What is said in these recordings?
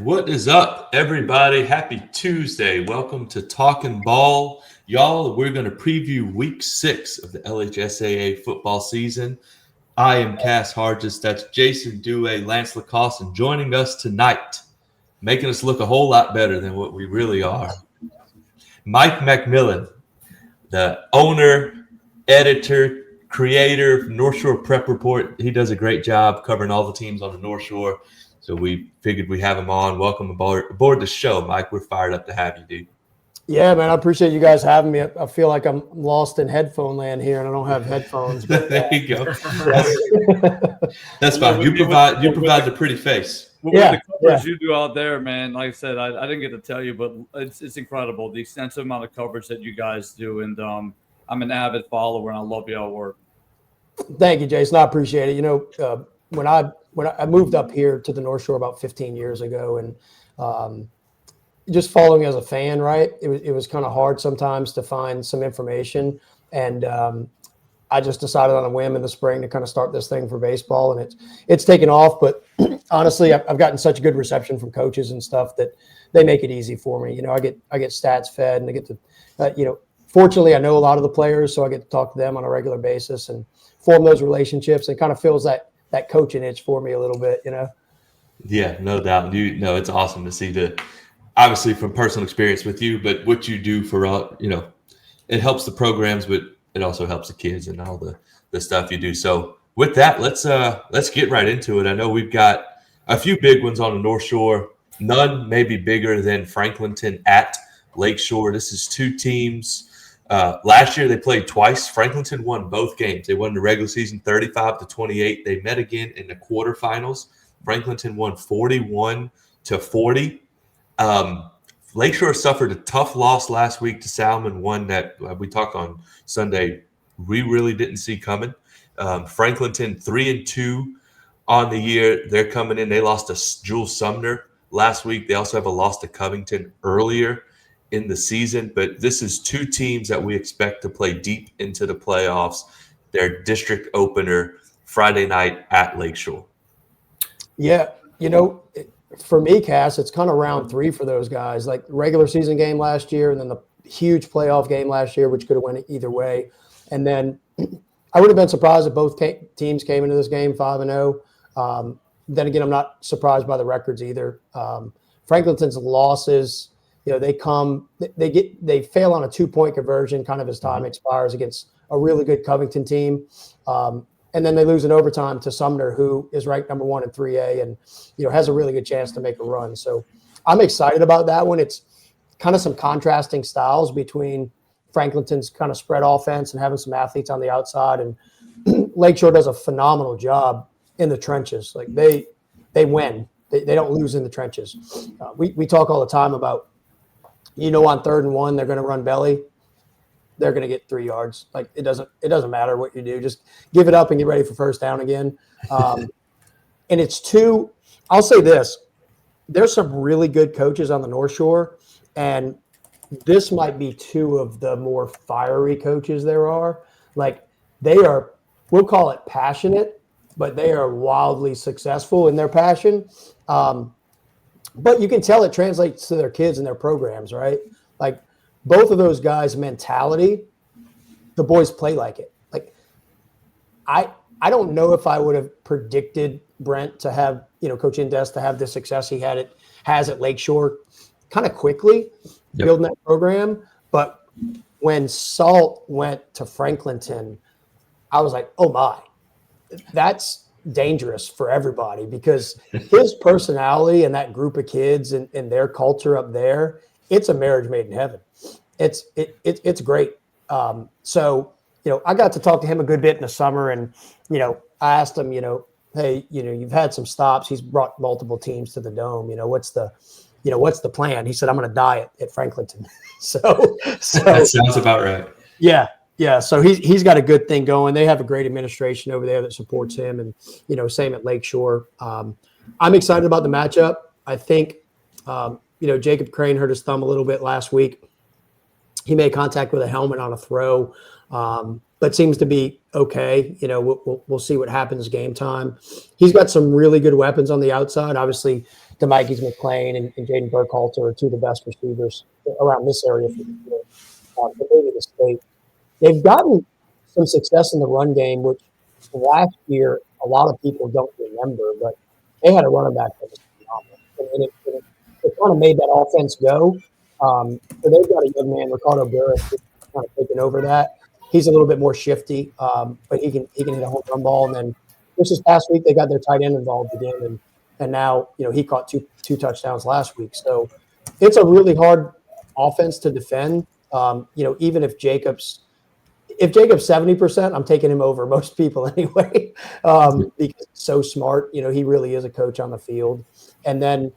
What is up, everybody? Happy Tuesday. Welcome to Talking Ball. Y'all, we're going to preview week 6 of the LHSAA football season. I am Cass Hargis. That's Jason Dewey, Lance Lacoste, and joining us tonight, making us look a whole lot better than what we really are, Mike McMillan, the owner, editor, creator of Northshore Prep Report. He does a great job covering all the teams on the North Shore. So we figured we'd have him on. Welcome aboard the show, Mike. We're fired up to have you, dude. Yeah, man, I appreciate you guys having me. I feel like I'm lost in headphone land here, and I don't have headphones. But, there you go. That's fine. You provide the pretty face. With the coverage you do out there, man, like I said, I didn't get to tell you, but it's incredible, the extensive amount of coverage that you guys do. And I'm an avid follower, and I love y'all work. Thank you, Jason. I appreciate it. You know, when I moved up here to the North Shore about 15 years ago, and just following as a fan, right? It was kind of hard sometimes to find some information, and I just decided on a whim in the spring to kind of start this thing for baseball, and it's taken off. But honestly, I've gotten such good reception from coaches and stuff that they make it easy for me. You know, I get stats fed, and I get to, fortunately, I know a lot of the players, so I get to talk to them on a regular basis and form those relationships. It kind of fills that coaching itch for me a little bit, you know? Yeah, no doubt. It's awesome to see obviously from personal experience with you, but what you do for, it helps the programs, but it also helps the kids and all the stuff you do. So with that, let's get right into it. I know we've got a few big ones on the North Shore. None maybe bigger than Franklinton at Lakeshore. This is two teams. Last year they played twice. Franklinton won both games. They won the regular season 35-28. They met again in the quarterfinals. Franklinton won 41-40. Lakeshore suffered a tough loss last week to Salmon, one that we talked on Sunday we really didn't see coming. Franklinton 3-2 on the year. They're coming in. They lost to Jules Sumner last week. They also have a loss to Covington earlier in the season, but this is two teams that we expect to play deep into the playoffs. Their district opener Friday night at Lakeshore. Yeah, for me, Cass, it's kind of round 3 for those guys. Like regular season game last year, and then the huge playoff game last year, which could have went either way. And then I would have been surprised if both teams came into this game 5-0. Then again, I'm not surprised by the records either. Franklinton's losses, they fail on a 2-point conversion kind of as time expires against a really good Covington team. And then they lose in overtime to Sumner, who is ranked number 1 in 3A and, has a really good chance to make a run. So I'm excited about that one. It's kind of some contrasting styles between Franklinton's kind of spread offense and having some athletes on the outside. And Lakeshore does a phenomenal job in the trenches. Like they win. They don't lose in the trenches. We talk all the time about, on 3rd and 1, they're going to run belly. They're going to get 3 yards. Like it doesn't matter what you do. Just give it up and get ready for first down again. And I'll say this, there's some really good coaches on the North Shore, and this might be 2 of the more fiery coaches there are. Like they are, we'll call it passionate, but they are wildly successful in their passion. But you can tell it translates to their kids and their programs, right? Like both of those guys' mentality, the boys play like it. Like I don't know if I would have predicted Brent to have, Coach Indes to have the success he has at Lakeshore kind of quickly, building that program. But when Salt went to Franklinton, I was like, oh my, that's dangerous for everybody, because his personality and that group of kids and their culture up there, it's a marriage made in heaven. It's great. So, I got to talk to him a good bit in the summer, and, I asked him, hey, you've had some stops. He's brought multiple teams to the Dome. What's the plan? He said, I'm going to die at Franklinton. so that sounds about right. Yeah. Yeah. So he's got a good thing going. They have a great administration over there that supports him, and, same at Lakeshore. I'm excited about the matchup. I think, Jacob Crane hurt his thumb a little bit last week. He made contact with a helmet on a throw, but seems to be okay. We'll see what happens game time. He's got some really good weapons on the outside. Obviously, DeMikey's McClain and Jaden Burkhalter are two of the best receivers around this area for the year. But maybe the state. They've gotten some success in the run game, which last year a lot of people don't remember, but they had a running back that was phenomenal. And it kind of made that offense go. So they've got a young man, Ricardo Burris, who's kind of taking over that. He's a little bit more shifty, but he can hit a home run ball. And then this past week, they got their tight end involved again. And now, he caught two touchdowns last week. So it's a really hard offense to defend. Even if Jacob's 70%, I'm taking him over most people anyway, because he's so smart. He really is a coach on the field. And then,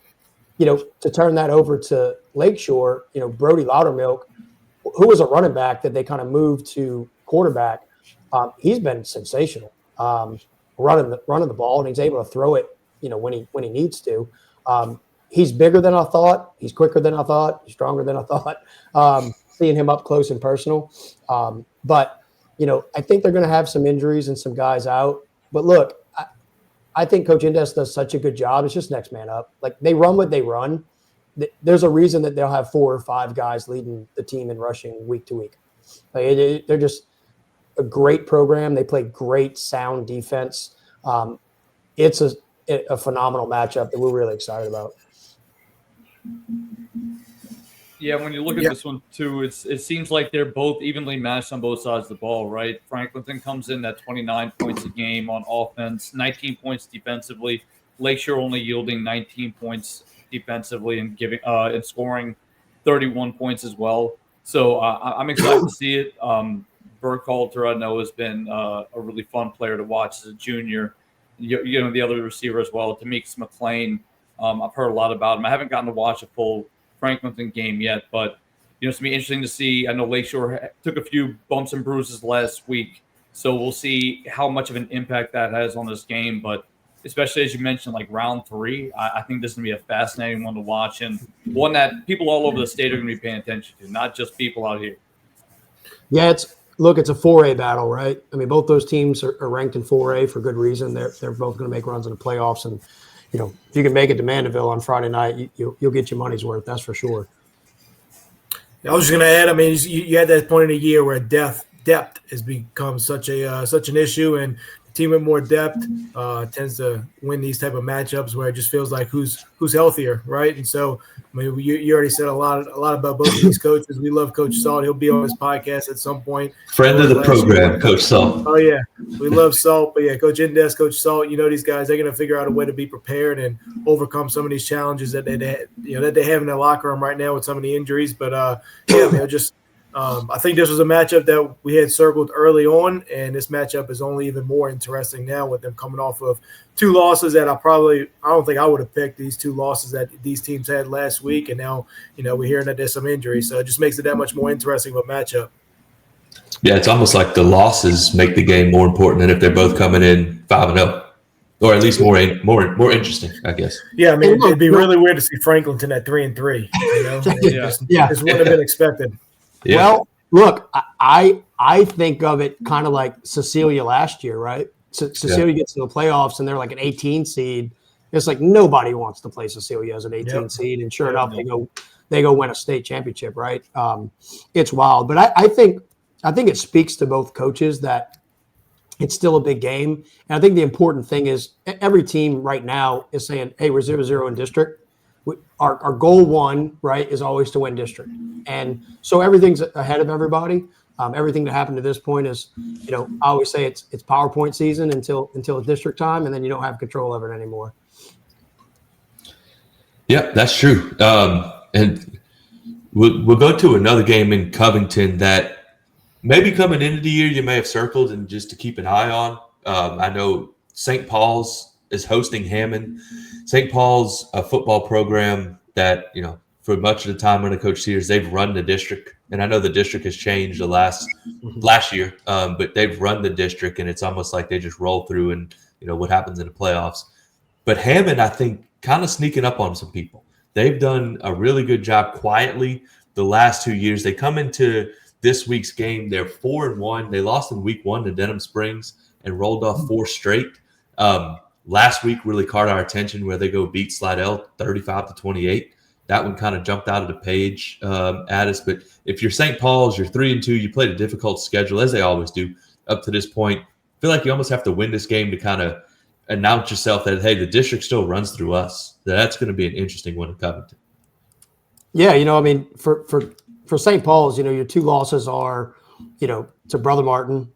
to turn that over to Lakeshore, Brody Loudermilk, who was a running back that they kind of moved to quarterback, he's been sensational, running the ball, and he's able to throw it, when he needs to. He's bigger than I thought. He's quicker than I thought. He's stronger than I thought. Seeing him up close and personal. But, I think they're going to have some injuries and some guys out. But look, I think Coach Indes does such a good job. It's just next man up. Like, they run what they run. There's a reason that they'll have 4 or 5 guys leading the team in rushing week to week. They're just a great program. They play great, sound defense. It's a phenomenal matchup that we're really excited about. Yeah, when you look at this one too, it seems like they're both evenly matched on both sides of the ball, right? Franklinton comes in at 29 points a game on offense, 19 points defensively. Lakeshore only yielding 19 points defensively and giving and scoring 31 points as well. So I'm excited to see it. Burkhalter, I know, has been a really fun player to watch as a junior. The other receiver as well, Demetrius McClain. I've heard a lot about him. I haven't gotten to watch a full Franklinton game yet, but it's gonna be interesting to see. I know Lakeshore took a few bumps and bruises last week, so we'll see how much of an impact that has on this game. But especially as you mentioned, like round 3, I think this is gonna be a fascinating one to watch, and one that people all over the state are gonna be paying attention to, not just people out here. Yeah, it's a 4A battle, right? I mean, both those teams are ranked in 4A for good reason. They're both going to make runs in the playoffs, and if you can make it to Mandeville on Friday night, you'll get your money's worth. That's for sure. I was just going to add. I mean, you had that point in the year where depth has become such an issue, and the team with more depth tends to win these type of matchups where it just feels like who's healthier, right? And so, I mean, you already said a lot about both of these coaches. We love Coach Salt. He'll be on this podcast at some point. Friend of the program, Coach Salt. Oh yeah, we love Salt. But yeah, Coach Indes, Coach Salt. These guys, they're going to figure out a way to be prepared and overcome some of these challenges that they have in their locker room right now with some of the injuries. But I think this was a matchup that we had circled early on, and this matchup is only even more interesting now with them coming off of 2 losses that I don't think I would have picked, these 2 losses that these teams had last week, and now we're hearing that there's some injuries, so it just makes it that much more interesting of a matchup. Yeah, it's almost like the losses make the game more important than if they're both coming in 5-0. Or at least more interesting, I guess. Yeah, I mean, it'd be really weird to see Franklinton at 3-3. This wouldn't have been expected. Yeah. Well, look, I think of it kind of like Cecilia last year, right? Cecilia gets in the playoffs and they're like an 18 seed. It's like nobody wants to play Cecilia as an 18 seed, and sure enough, they go win a state championship, right? It's wild, but I think it speaks to both coaches that it's still a big game, and I think the important thing is every team right now is saying, "Hey, we're 0-0 in district. Our goal 1, right, is always to win district." And so everything's ahead of everybody. Everything that happened to this point is, I always say it's PowerPoint season until district time, and then you don't have control of it anymore. Yeah, that's true. And we'll go to another game in Covington that maybe coming into the year you may have circled and just to keep an eye on. I know St. Paul's is hosting Hammond. St. Paul's a football program that, for much of the time under Coach Sears, they've run the district. And I know the district has changed the last year, but they've run the district, and it's almost like they just roll through and, what happens in the playoffs. But Hammond, I think, kind of sneaking up on some people. They've done a really good job quietly the last 2 years. They come into this week's game, they're 4-1. They lost in week 1 to Denham Springs and rolled off 4 straight. Last week really caught our attention where they go beat Slidell 35-28. That one kind of jumped out of the page at us. But if you're St. Paul's, you're 3-2. You played a difficult schedule, as they always do up to this point. I feel like you almost have to win this game to kind of announce yourself that, hey, the district still runs through us. That's going to be an interesting one in Covington. Yeah, I mean, for St. Paul's, your 2 losses are, to Brother Martin,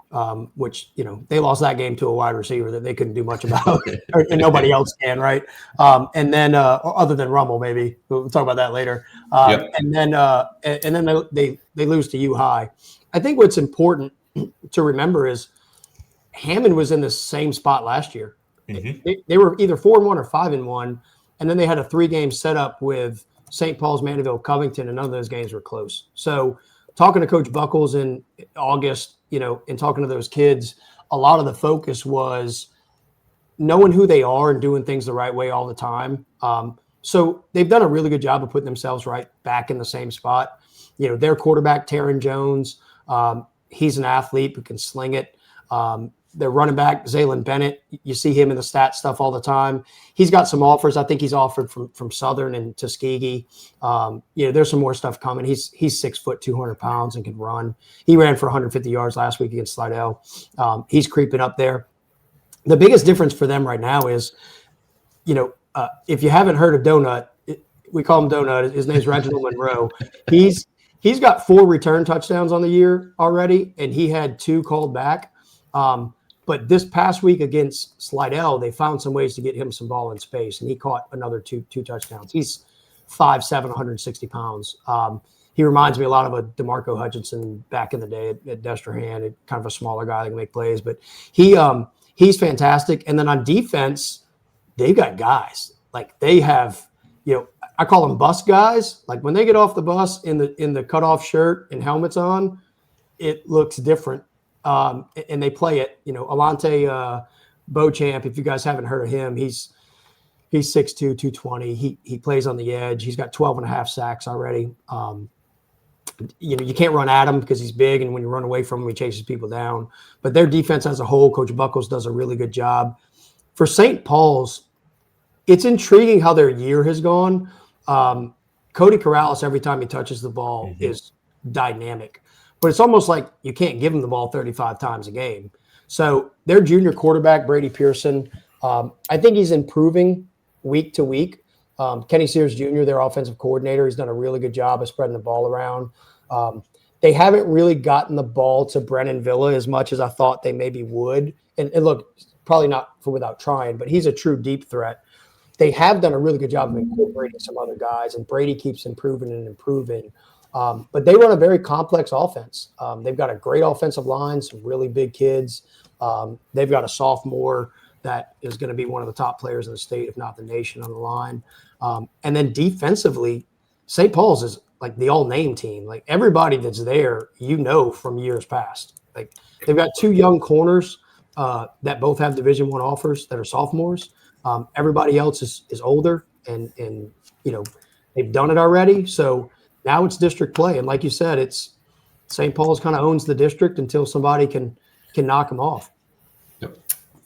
which, they lost that game to a wide receiver that they couldn't do much about, and nobody else can, right? And then, other than Rummel, maybe we'll talk about that later. Yep. And then they lose to U High. I think what's important to remember is Hammond was in the same spot last year. Mm-hmm. They were either 4-1 or 5-1, and then they had a 3-game setup with St. Paul's, Mandeville, Covington, and none of those games were close. So talking to Coach Buckles in August, and talking to those kids, a lot of the focus was knowing who they are and doing things the right way all the time. So they've done a really good job of putting themselves right back in the same spot. Their quarterback, Taryn Jones, he's an athlete who can sling it. Their running back, Zaylin Bennett, you see him in the stat stuff all the time. He's got some offers. I think he's offered from Southern and Tuskegee. There's some more stuff coming. He's 6 foot, 200 pounds, and can run. He ran for 150 yards last week against Slidell. He's creeping up there. The biggest difference for them right now is, if you haven't heard of Donut, we call him Donut. His name's Reginald Monroe. He's got 4 return touchdowns on the year already, and he had 2 called back. But this past week against Slidell, they found some ways to get him some ball in space, and he caught another two touchdowns. He's 5'7", 160 pounds. He reminds me a lot of a DeMarco Hutchinson back in the day at Destrehan, kind of a smaller guy that can make plays. But he's fantastic. And then on defense, they've got guys. Like they have, I call them bus guys. Like when they get off the bus in the cutoff shirt and helmets on, it looks different. And they play it, Alante Beauchamp, if you guys haven't heard of him, he's 6'2", 220. He plays on the edge. He's got 12 and a half sacks already. You can't run at him because he's big, and when you run away from him, he chases people down. But their defense as a whole, Coach Buckles does a really good job. For St. Paul's, it's intriguing how their year has gone. Cody Corrales, every time he touches the ball, is dynamic. But it's almost like you can't give him the ball 35 times a game. So their junior quarterback, Brady Pearson, I think he's improving week to week. Kenny Sears Jr., their offensive coordinator, he's done a really good job of spreading the ball around. They haven't really gotten the ball to Brennan Villa as much as I thought they maybe would. And look, probably not for without trying, but he's a true deep threat. They have done a really good job of incorporating some other guys, and Brady keeps improving and improving. But they run a very complex offense. They've got a great offensive line, some really big kids. They've got a sophomore that is going to be one of the top players in the state, if not the nation, on the line. And then defensively, St. Paul's is like the all-name team. Like everybody that's there, from years past. Like they've got 2 young corners that both have Division I offers that are sophomores. Everybody else is older and they've done it already. So now it's district play. And like you said, it's St. Paul's kind of owns the district until somebody can knock them off. Yep.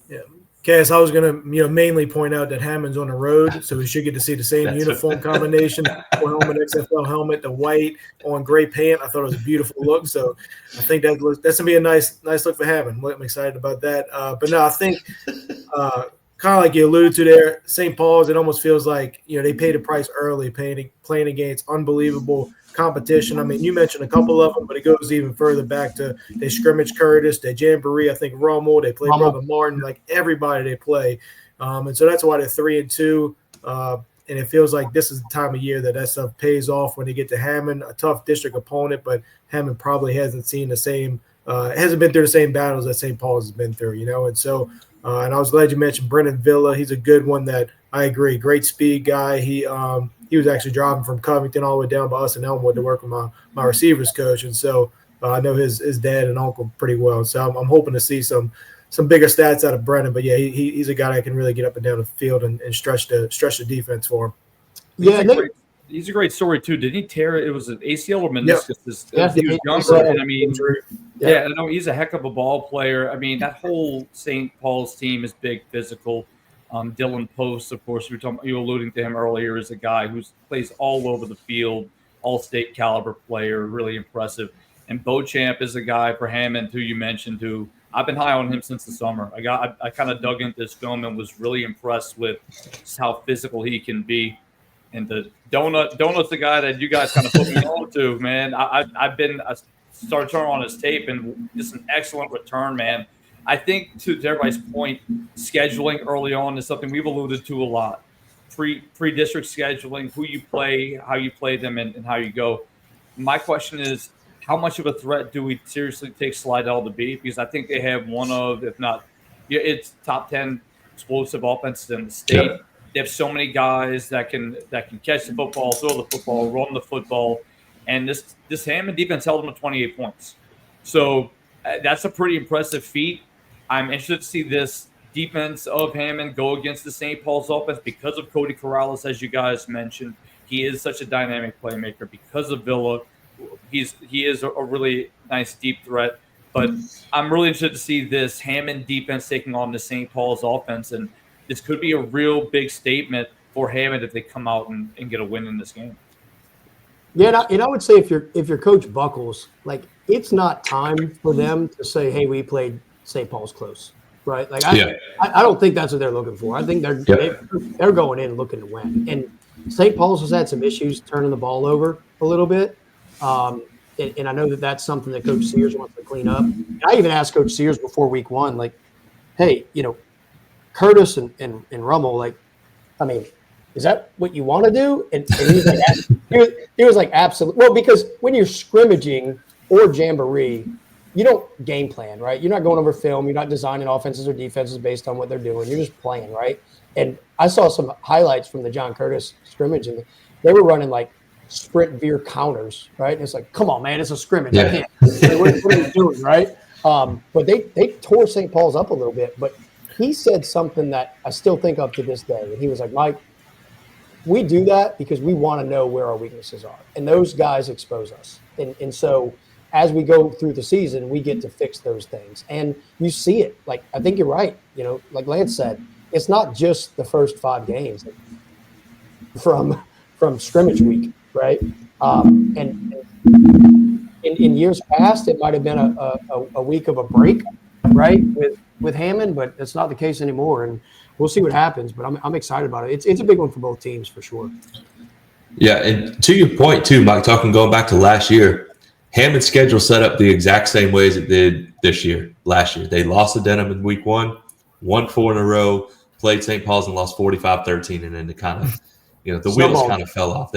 Yeah. Cass, I was going to mainly point out that Hammond's on the road, so we should get to see the same uniform combination. Helmet, XFL helmet, the white on gray pant. I thought it was a beautiful look. So I think that's going to be a nice look for Hammond. I'm excited about that. But no, I think kind of like you alluded to there, St. Paul's, it almost feels like, they paid a price early playing against unbelievable competition. I mean, you mentioned a couple of them, but it goes even further back to they scrimmage Curtis, they Jamboree, I think Rummel, they play Brother Martin, like everybody they play. And so that's why they're 3-2. And it feels like this is the time of year that stuff pays off when they get to Hammond, a tough district opponent, but Hammond probably hasn't seen the same hasn't been through the same battles that St. Paul's has been through, and so and I was glad you mentioned Brennan Villa. He's a good one that I agree. Great speed guy. He was actually driving from Covington all the way down by us in Elmwood to work with my receivers coach. And so I know his dad and uncle pretty well. So I'm hoping to see some bigger stats out of Brennan. But, yeah, he's a guy that can really get up and down the field and stretch the defense for him. Yeah, He's a great story too. Didn't he tear it? It was an ACL or meniscus. Yeah. He was Yeah. younger, and I mean, Yeah. yeah, I know he's a heck of a ball player. I mean, that whole St. Paul's team is big, physical. Dylan Post, of course, you were alluding to him earlier, is a guy who plays all over the field, all-state caliber player, really impressive. And Beauchamp is a guy for Hammond, who you mentioned, who I've been high on him since the summer. I kind of dug into this film and was really impressed with just how physical he can be. And the Donut's the guy that you guys kind of put me on to, man. I started turning on his tape, and just an excellent return, man. I think to everybody's point, scheduling early on is something we've alluded to a lot. Pre-district scheduling, who you play, how you play them, and how you go. My question is, how much of a threat do we seriously take Slidell to be? Because I think they have one of, if not, it's top 10 explosive offenses in the state. Yep. They have so many guys that can catch the football, throw the football, run the football, and this Hammond defense held them to 28 points. So that's a pretty impressive feat. I'm interested to see this defense of Hammond go against the St. Paul's offense because of Cody Corrales, as you guys mentioned. He is such a dynamic playmaker. Because of Villa, he is a really nice deep threat. But I'm really interested to see this Hammond defense taking on the St. Paul's offense, and this could be a real big statement for Hammond if they come out and get a win in this game. Yeah, and I would say if you're Coach Buckles, like, it's not time for them to say, "Hey, we played St. Paul's close," right? Like, I don't think that's what they're looking for. I think they're going in looking to win. And St. Paul's has had some issues turning the ball over a little bit, and I know that's something that Coach Sears wants to clean up. And I even asked Coach Sears before week 1, like, "Hey, Curtis and Rummel, like, I mean, is that what you want to do?" And he's like, he was like, absolutely. Well, because when you're scrimmaging or jamboree, you don't game plan, right? You're not going over film. You're not designing offenses or defenses based on what they're doing. You're just playing, right? And I saw some highlights from the John Curtis scrimmage, and they were running like sprint veer counters, right? And it's like, come on, man, it's a scrimmage. Yeah. I can't. What are you doing, right? But they tore St. Paul's up a little bit, but he said something that I still think of to this day. And he was like, "Mike, we do that because we want to know where our weaknesses are. And those guys expose us. And so as we go through the season, we get to fix those things." And you see it. Like, I think you're right. Like Lance said, it's not just the first 5 games from scrimmage week, right? And in years past, it might have been a week of a break, right, with Hammond, but that's not the case anymore. And we'll see what happens, but I'm excited about it. It's a big one for both teams for sure. Yeah, and to your point too, Mike, going back to last year, Hammond's schedule set up the exact same way as it did last year. They lost to Denham in week 1, won 4 in a row, played St. Paul's and lost 45-13, and then the wheels kind of fell off.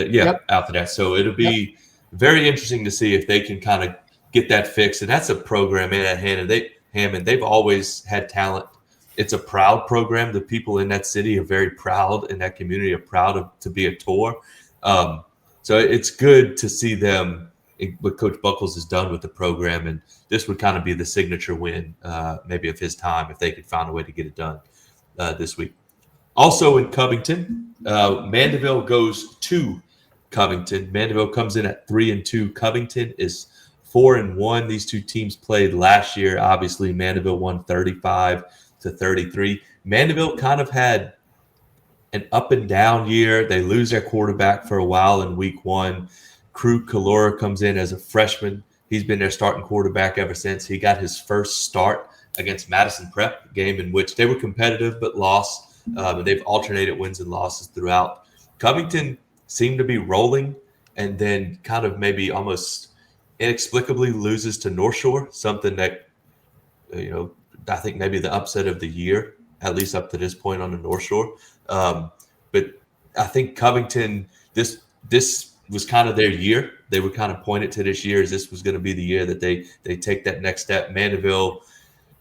After that. So it'll be very interesting to see if they can kind of get that fixed. And that's a program at Hammond. They've always had talent. It's a proud program. The people in that city are very proud, and that community are proud to be a tour. So it's good to see them, what Coach Buckles has done with the program, and this would kind of be the signature win, maybe of his time, if they could find a way to get it done this week. Also in Covington, Mandeville goes to Covington. Mandeville comes in at 3-2. Covington is 4-1. These two teams played last year. Obviously, Mandeville won 35-33. Mandeville kind of had an up and down year. They lose their quarterback for a while in week 1. Crew Kalora comes in as a freshman. He's been their starting quarterback ever since. He got his first start against Madison Prep, game in which they were competitive but lost. But they've alternated wins and losses throughout. Covington seemed to be rolling, and then kind of maybe almost inexplicably loses to Northshore, something that, I think maybe the upset of the year, at least up to this point on the Northshore. But I think Covington, this was kind of their year. They were kind of pointed to this year as this was going to be the year that they take that next step. Mandeville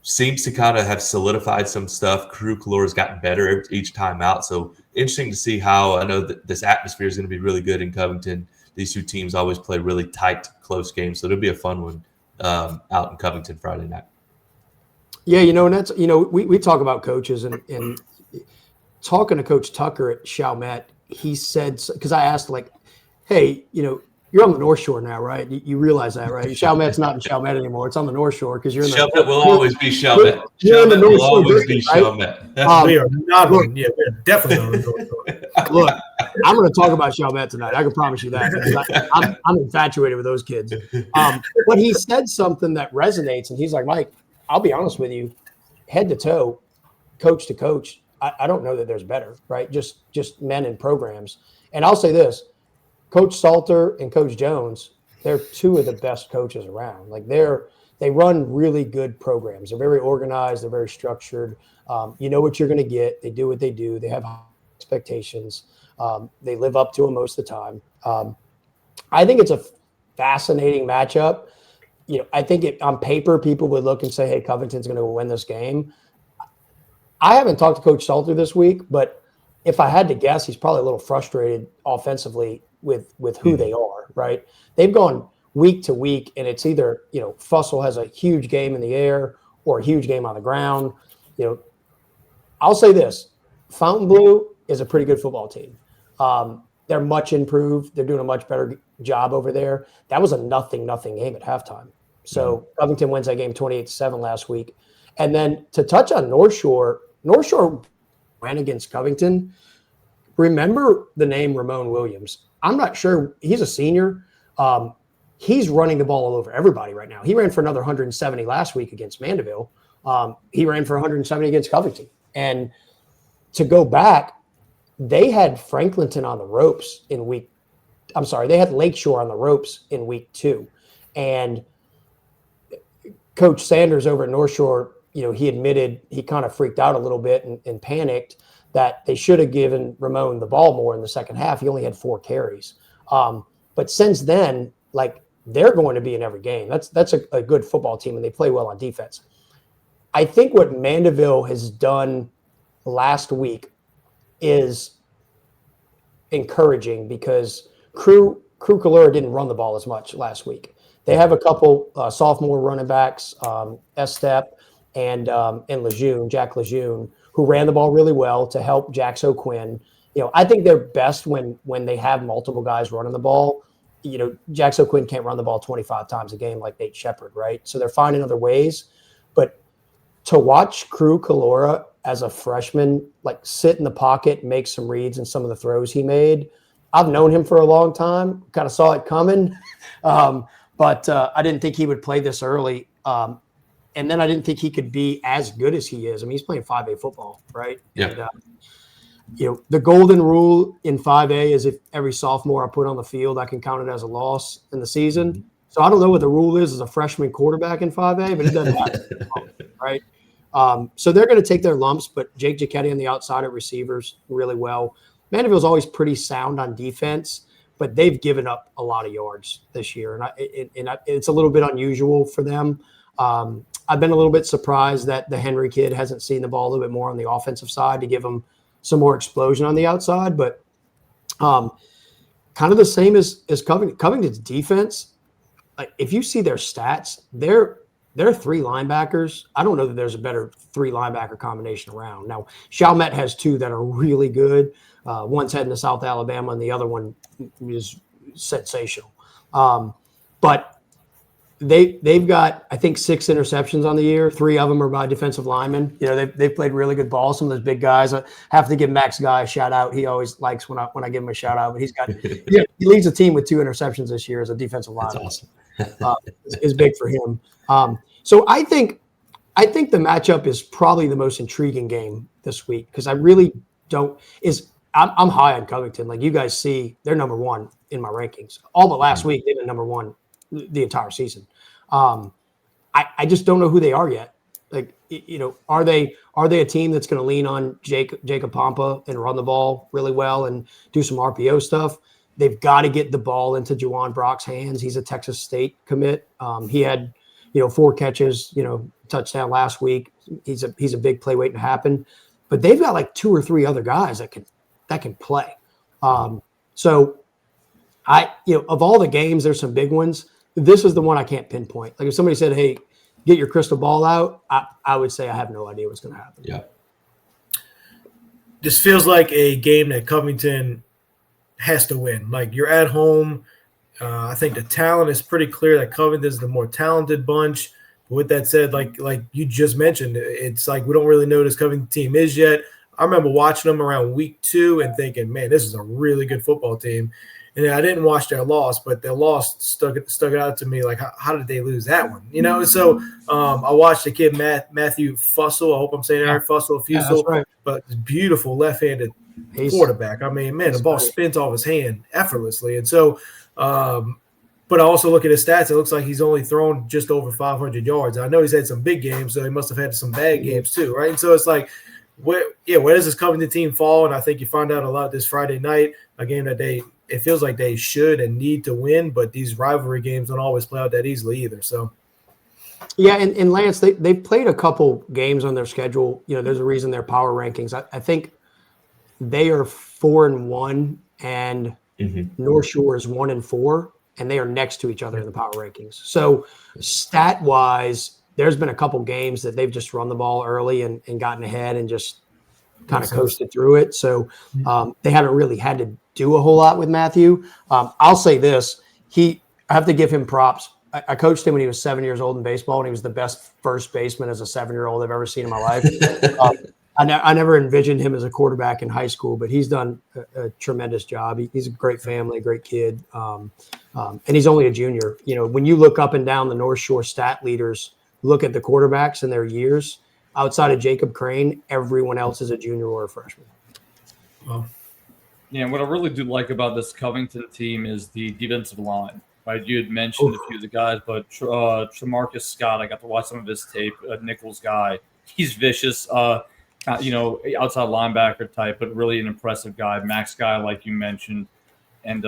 seems to kind of have solidified some stuff. Crew Kalora's gotten better each time out. So interesting to see how, I know that this atmosphere is going to be really good in Covington. These two teams always play really tight, close games. So it'll be a fun one out in Covington Friday night. Yeah, and that's, we talk about coaches and talking to Coach Tucker at Chalmette, he said, because I asked, like, hey, you're on the North Shore now, right? You realize that, right? Chalmette's not in Chalmette anymore. It's on the North Shore because you're in the Chalmette will always be Chalmette. You're in the Chalmette North will Shore always be district, right? Chalmette. We are not look, on. Yeah, we are definitely on the North Shore. Look, I'm going to talk about Chalmette tonight. I can promise you that because I'm infatuated with those kids. But he said something that resonates, and he's like, Mike, I'll be honest with you, head to toe, coach to coach, I don't know that there's better, right? Just men in programs. And I'll say this, Coach Salter and Coach Jones, they're two of the best coaches around. Like they run really good programs. They're very organized. They're very structured. You know what you're going to get. They do what they do. They have high expectations. They live up to them most of the time. I think it's a fascinating matchup. I think on paper, people would look and say, hey, Covington's going to win this game. I haven't talked to Coach Salter this week, but if I had to guess, he's probably a little frustrated offensively with who they are, right? They've gone week to week, and it's either, Fussell has a huge game in the air or a huge game on the ground. I'll say this, Fontainebleau is a pretty good football team. They're much improved. They're doing a much better job over there. That was a nothing game at halftime. So Covington wins that game 28-7 last week. And then to touch on Northshore ran against Covington. Remember the name Ramon Williams. I'm not sure. He's a senior. He's running the ball all over everybody right now. He ran for another 170 last week against Mandeville. He ran for 170 against Covington. And to go back, they had Franklinton on the ropes they had Lakeshore on the ropes in week 2. And Coach Sanders over at North Shore, he admitted he kind of freaked out a little bit and panicked that they should have given Ramon the ball more in the second half. He only had 4 carries. But since then, they're going to be in every game. That's a good football team, and they play well on defense. I think what Mandeville has done last week is encouraging because Crew Calura didn't run the ball as much last week. They have a couple sophomore running backs, Estep and Jack Lejeune, who ran the ball really well to help Jax O'Quinn. I think they're best when they have multiple guys running the ball. Jax O'Quinn can't run the ball 25 times a game like Nate Shepard, right? So they're finding other ways. But to watch Crew Calura as a freshman, sit in the pocket, make some reads and some of the throws he made, I've known him for a long time, kind of saw it coming. But I didn't think he would play this early. And then I didn't think he could be as good as he is. I mean, he's playing 5A football, right? Yeah. And, the golden rule in 5A is if every sophomore I put on the field, I can count it as a loss in the season. Mm-hmm. So I don't know what the rule is as a freshman quarterback in 5A, but it doesn't matter, right? So they're going to take their lumps, but Jake Giacchetti on the outside at receivers really well. Mandeville's always pretty sound on defense, but they've given up a lot of yards this year, and it's a little bit unusual for them. I've been a little bit surprised that the Henry kid hasn't seen the ball a little bit more on the offensive side to give him some more explosion on the outside, but kind of the same as Covington. Covington's defense, if you see their stats, they're 3 linebackers. I don't know that there's a better 3 linebacker combination around. Now, Chalmette has 2 that are really good. One's heading to South Alabama, and the other one is sensational. But they've got, I think, 6 interceptions on the year. 3 of them are by defensive linemen. They've played really good ball. Some of those big guys. I have to give Max Guy a shout out. He always likes when I give him a shout out. But he's got he leads the team with 2 interceptions this year as a defensive lineman. That's awesome. Is big for him. So I think the matchup is probably the most intriguing game this week because I really don't I'm high on Covington. Like you guys see, they're number 1 in my rankings. All but last week, they've been number 1 the entire season. I just don't know who they are yet. Are they a team that's going to lean on Jacob Pompa and run the ball really well and do some RPO stuff? They've got to get the ball into Juwan Brock's hands. He's a Texas State commit. He had 4 catches, touchdown last week. He's a big play waiting to happen. But they've got 2 or 3 other guys that can play. So of all the games, there's some big ones. This is the one I can't pinpoint. If somebody said, hey, get your crystal ball out, I would say I have no idea what's going to happen. Yeah. This feels like a game that Covington has to win. Like, you're at home. I think the talent is pretty clear that Covington is the more talented bunch. But with that said, like you just mentioned, it's like we don't really know what this Covington team is yet. I remember watching them around week 2 and thinking, man, this is a really good football team. And I didn't watch their loss, but their loss stuck it out to me. Like, how did they lose that one? You know, so I watched the kid Matthew Fussell. I hope I'm saying it right, Fussell. Yeah, that's right. But beautiful left-handed quarterback. I mean, man, the ball spins off his hand effortlessly. And so, but I also look at his stats. It looks like he's only thrown just over 500 yards. I know he's had some big games, so he must have had some bad games too, right? And so it's like, where does this Covington team fall? And I think you find out a lot this Friday night, a game that it feels like they should and need to win, but these rivalry games don't always play out that easily either. So, yeah, and Lance, they've played a couple games on their schedule. You know, there's a reason their power rankings. I think they are 4-1, and North Shore is 1-4, and they are next to each other in the power rankings. So, stat wise, there's been a couple games that they've just run the ball early and gotten ahead and just kind of coasted through it. So they haven't really had to do a whole lot with Matthew. I'll say this. I have to give him props. I coached him when he was 7 years old in baseball, and he was the best first baseman as a 7-year-old I've ever seen in my life. I never envisioned him as a quarterback in high school, but he's done a tremendous job. He's a great family, great kid, and he's only a junior. You know, when you look up and down the North Shore stat leaders, look at the quarterbacks and their years, outside of Jacob Crane, everyone else is a junior or a freshman. Well, yeah, and what I really do like about this Covington team is the defensive line. Right, you had mentioned a few of the guys, but Tremarcus Scott, I got to watch some of his tape. Nichols guy, he's vicious. You know, outside linebacker type, but really an impressive guy. Max guy, like you mentioned, and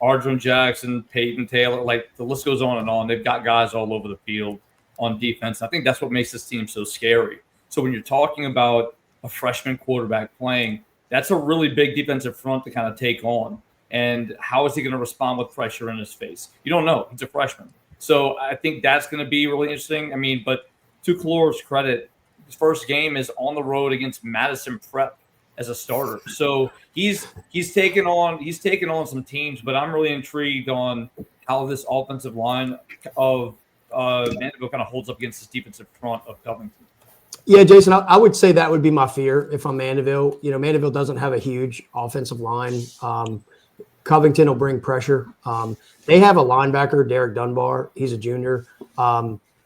Ardron Jackson, Peyton Taylor, like the list goes on and on. They've got guys all over the field on defense. I think that's what makes this team so scary. So when you're talking about a freshman quarterback playing, that's a really big defensive front to kind of take on. And how is he going to respond with pressure in his face? You don't know. He's a freshman. So I think that's going to be really interesting. I mean, but to Kalorov's credit, his first game is on the road against Madison Prep as a starter. So he's taken on some teams, but I'm really intrigued on how this offensive line of Vanderbilt kind of holds up against this defensive front of Covington. Yeah, Jason, I would say that would be my fear if I'm Mandeville. You know, Mandeville doesn't have a huge offensive line. Covington will bring pressure. They have a linebacker, Derek Dunbar. He's a junior.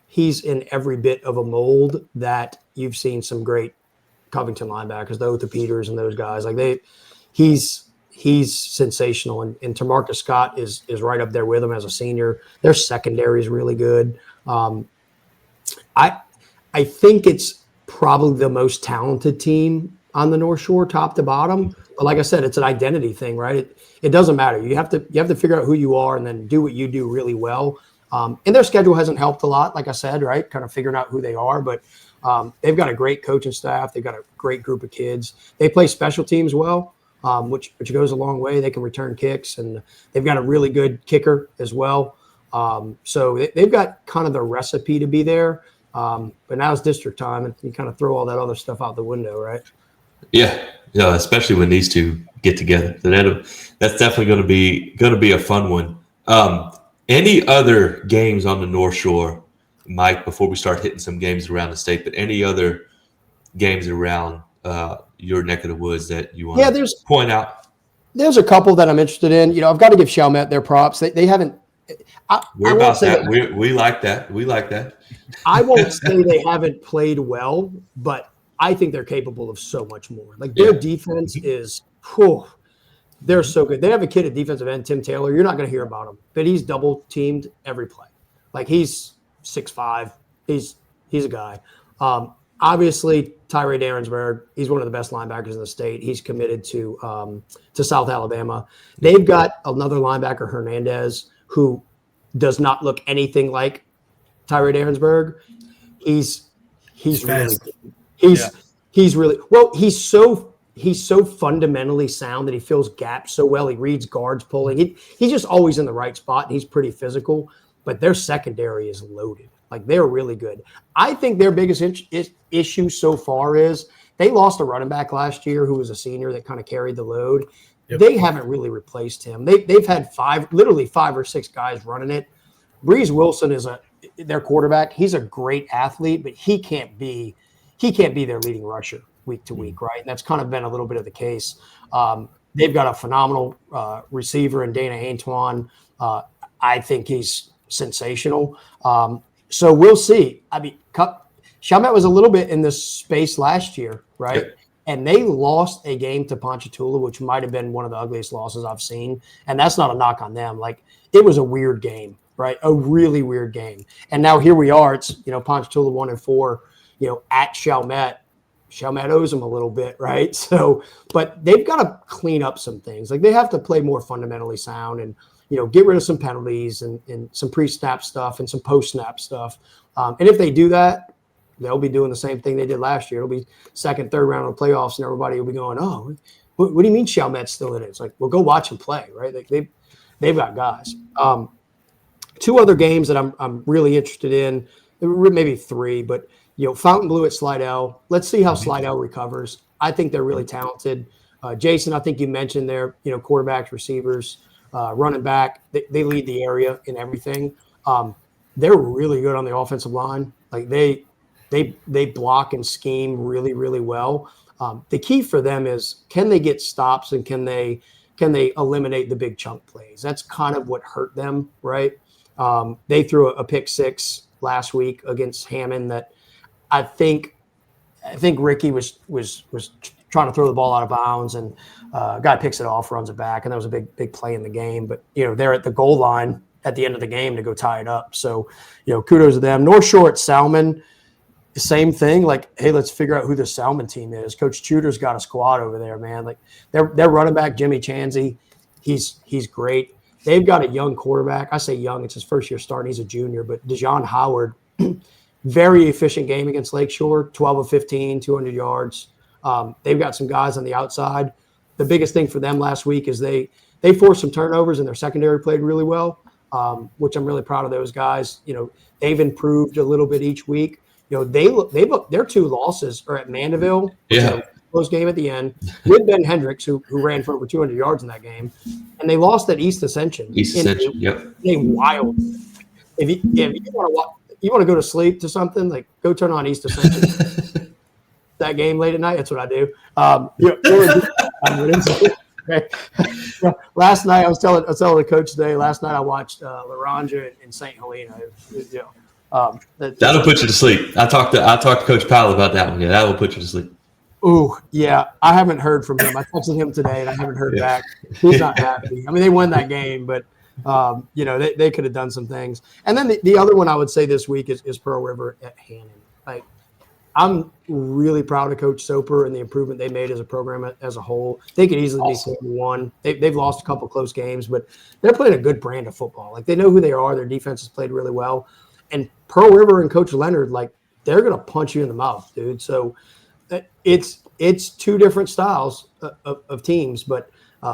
He's in every bit of a mold that you've seen some great Covington linebackers, the Otha Peters and those guys. Like he's sensational. And Tremarcus Scott is right up there with him as a senior. Their secondary is really good. I think it's probably the most talented team on the North Shore, top to bottom. But like I said, it's an identity thing, right? It doesn't matter. You have to figure out who you are and then do what you do really well. And their schedule hasn't helped a lot, like I said, right? Kind of figuring out who they are. But they've got a great coaching staff. They've got a great group of kids. They play special teams well, which goes a long way. They can return kicks, and they've got a really good kicker as well. So they've got kind of the recipe to be there. But now it's district time, and you kind of throw all that other stuff out the window, right? Yeah, especially when these two get together. So that's definitely going to be a fun one. Any other games on the North Shore, Mike? Before we start hitting some games around the state, but any other games around your neck of the woods that you want to point out? There's a couple that I'm interested in. You know, I've got to give Chalmette their props. They haven't. We're about that. We like that. We like that. I won't say they haven't played well, but I think they're capable of so much more. Like their defense is, they're so good. They have a kid at defensive end, Tim Taylor. You're not going to hear about him, but he's double teamed every play. Like he's 6'5". He's a guy. Obviously, Tyree Darrensburg, he's one of the best linebackers in the state. He's committed to South Alabama. They've got another linebacker, Hernandez, who does not look anything like Tyree Darrensburg. He's really good. He's really well. He's so fundamentally sound that he fills gaps so well. He reads guards pulling. He's just always in the right spot. And he's pretty physical, but their secondary is loaded. Like they're really good. I think their biggest issue so far is they lost a running back last year who was a senior that kind of carried the load. They haven't really replaced him. They've had literally five or six guys running it. Breeze Wilson is their quarterback. He's a great athlete, but he can't be their leading rusher week to week, right? And that's kind of been a little bit of the case. They've got a phenomenal receiver in Dana Antoine. I think he's sensational. So we'll see. I mean, Chalmette was a little bit in this space last year, right? Yep. And they lost a game to Ponchatoula, which might have been one of the ugliest losses I've seen. And that's not a knock on them. Like, it was a weird game, right? A really weird game. And now here we are. It's, Ponchatoula 1-4, at Chalmette. Chalmette owes them a little bit, right? So, but they've got to clean up some things. Like, they have to play more fundamentally sound and, get rid of some penalties and some pre-snap stuff and some post-snap stuff. And if they do that, they'll be doing the same thing they did last year. It'll be second, third round of the playoffs, and everybody will be going, "Oh, what do you mean Chalmette's still in it?" It's like, well, go watch them play, right? Like they've got guys. Two other games that I'm really interested in, maybe three, but Fontainebleau at Slidell. Let's see how Slidell recovers. I think they're really talented. Jason, I think you mentioned their quarterbacks, receivers, running back. They lead the area in everything. They're really good on the offensive line. Like they block and scheme really, really well. The key for them is, can they get stops and can they eliminate the big chunk plays? That's kind of what hurt them, right? They threw a pick six last week against Hammond that I think Ricky was trying to throw the ball out of bounds, and guy picks it off, runs it back, and that was a big play in the game. But they're at the goal line at the end of the game to go tie it up. So kudos to them. Northshore at Salmon. Same thing, like, hey, let's figure out who the Salmon team is. Coach Tudor's got a squad over there, man. Like, their running back, Jimmy Chansey, he's great. They've got a young quarterback. I say young, it's his first year starting. He's a junior, but Dejon Howard, very efficient game against Lakeshore, 12 of 15, 200 yards. They've got some guys on the outside. The biggest thing for them last week is they forced some turnovers, and their secondary played really well, which I'm really proud of those guys. They've improved a little bit each week. Their two losses are at Mandeville, close game at the end, with Ben Hendricks, who ran for over 200 yards in that game, and they lost at East Ascension. They wild. If you want to go to sleep to something, like, go turn on East Ascension. That game late at night, that's what I do. Last night I was telling the coach today. Last night I watched Laranja and St. Helena. That'll put you to sleep. I talked to Coach Powell about that one. Yeah, that will put you to sleep. Ooh, yeah. I haven't heard from him. I texted him today, and I haven't heard back. He's not happy. I mean, they won that game, but they could have done some things. And then the other one I would say this week is Pearl River at Hannon. Like, I'm really proud of Coach Soper and the improvement they made as a program as a whole. They could easily be 4-1. They've lost a couple close games, but they're playing a good brand of football. Like, they know who they are. Their defense has played really well. And Pearl River and Coach Leonard, like, they're going to punch you in the mouth, dude. So it's two different styles of teams, but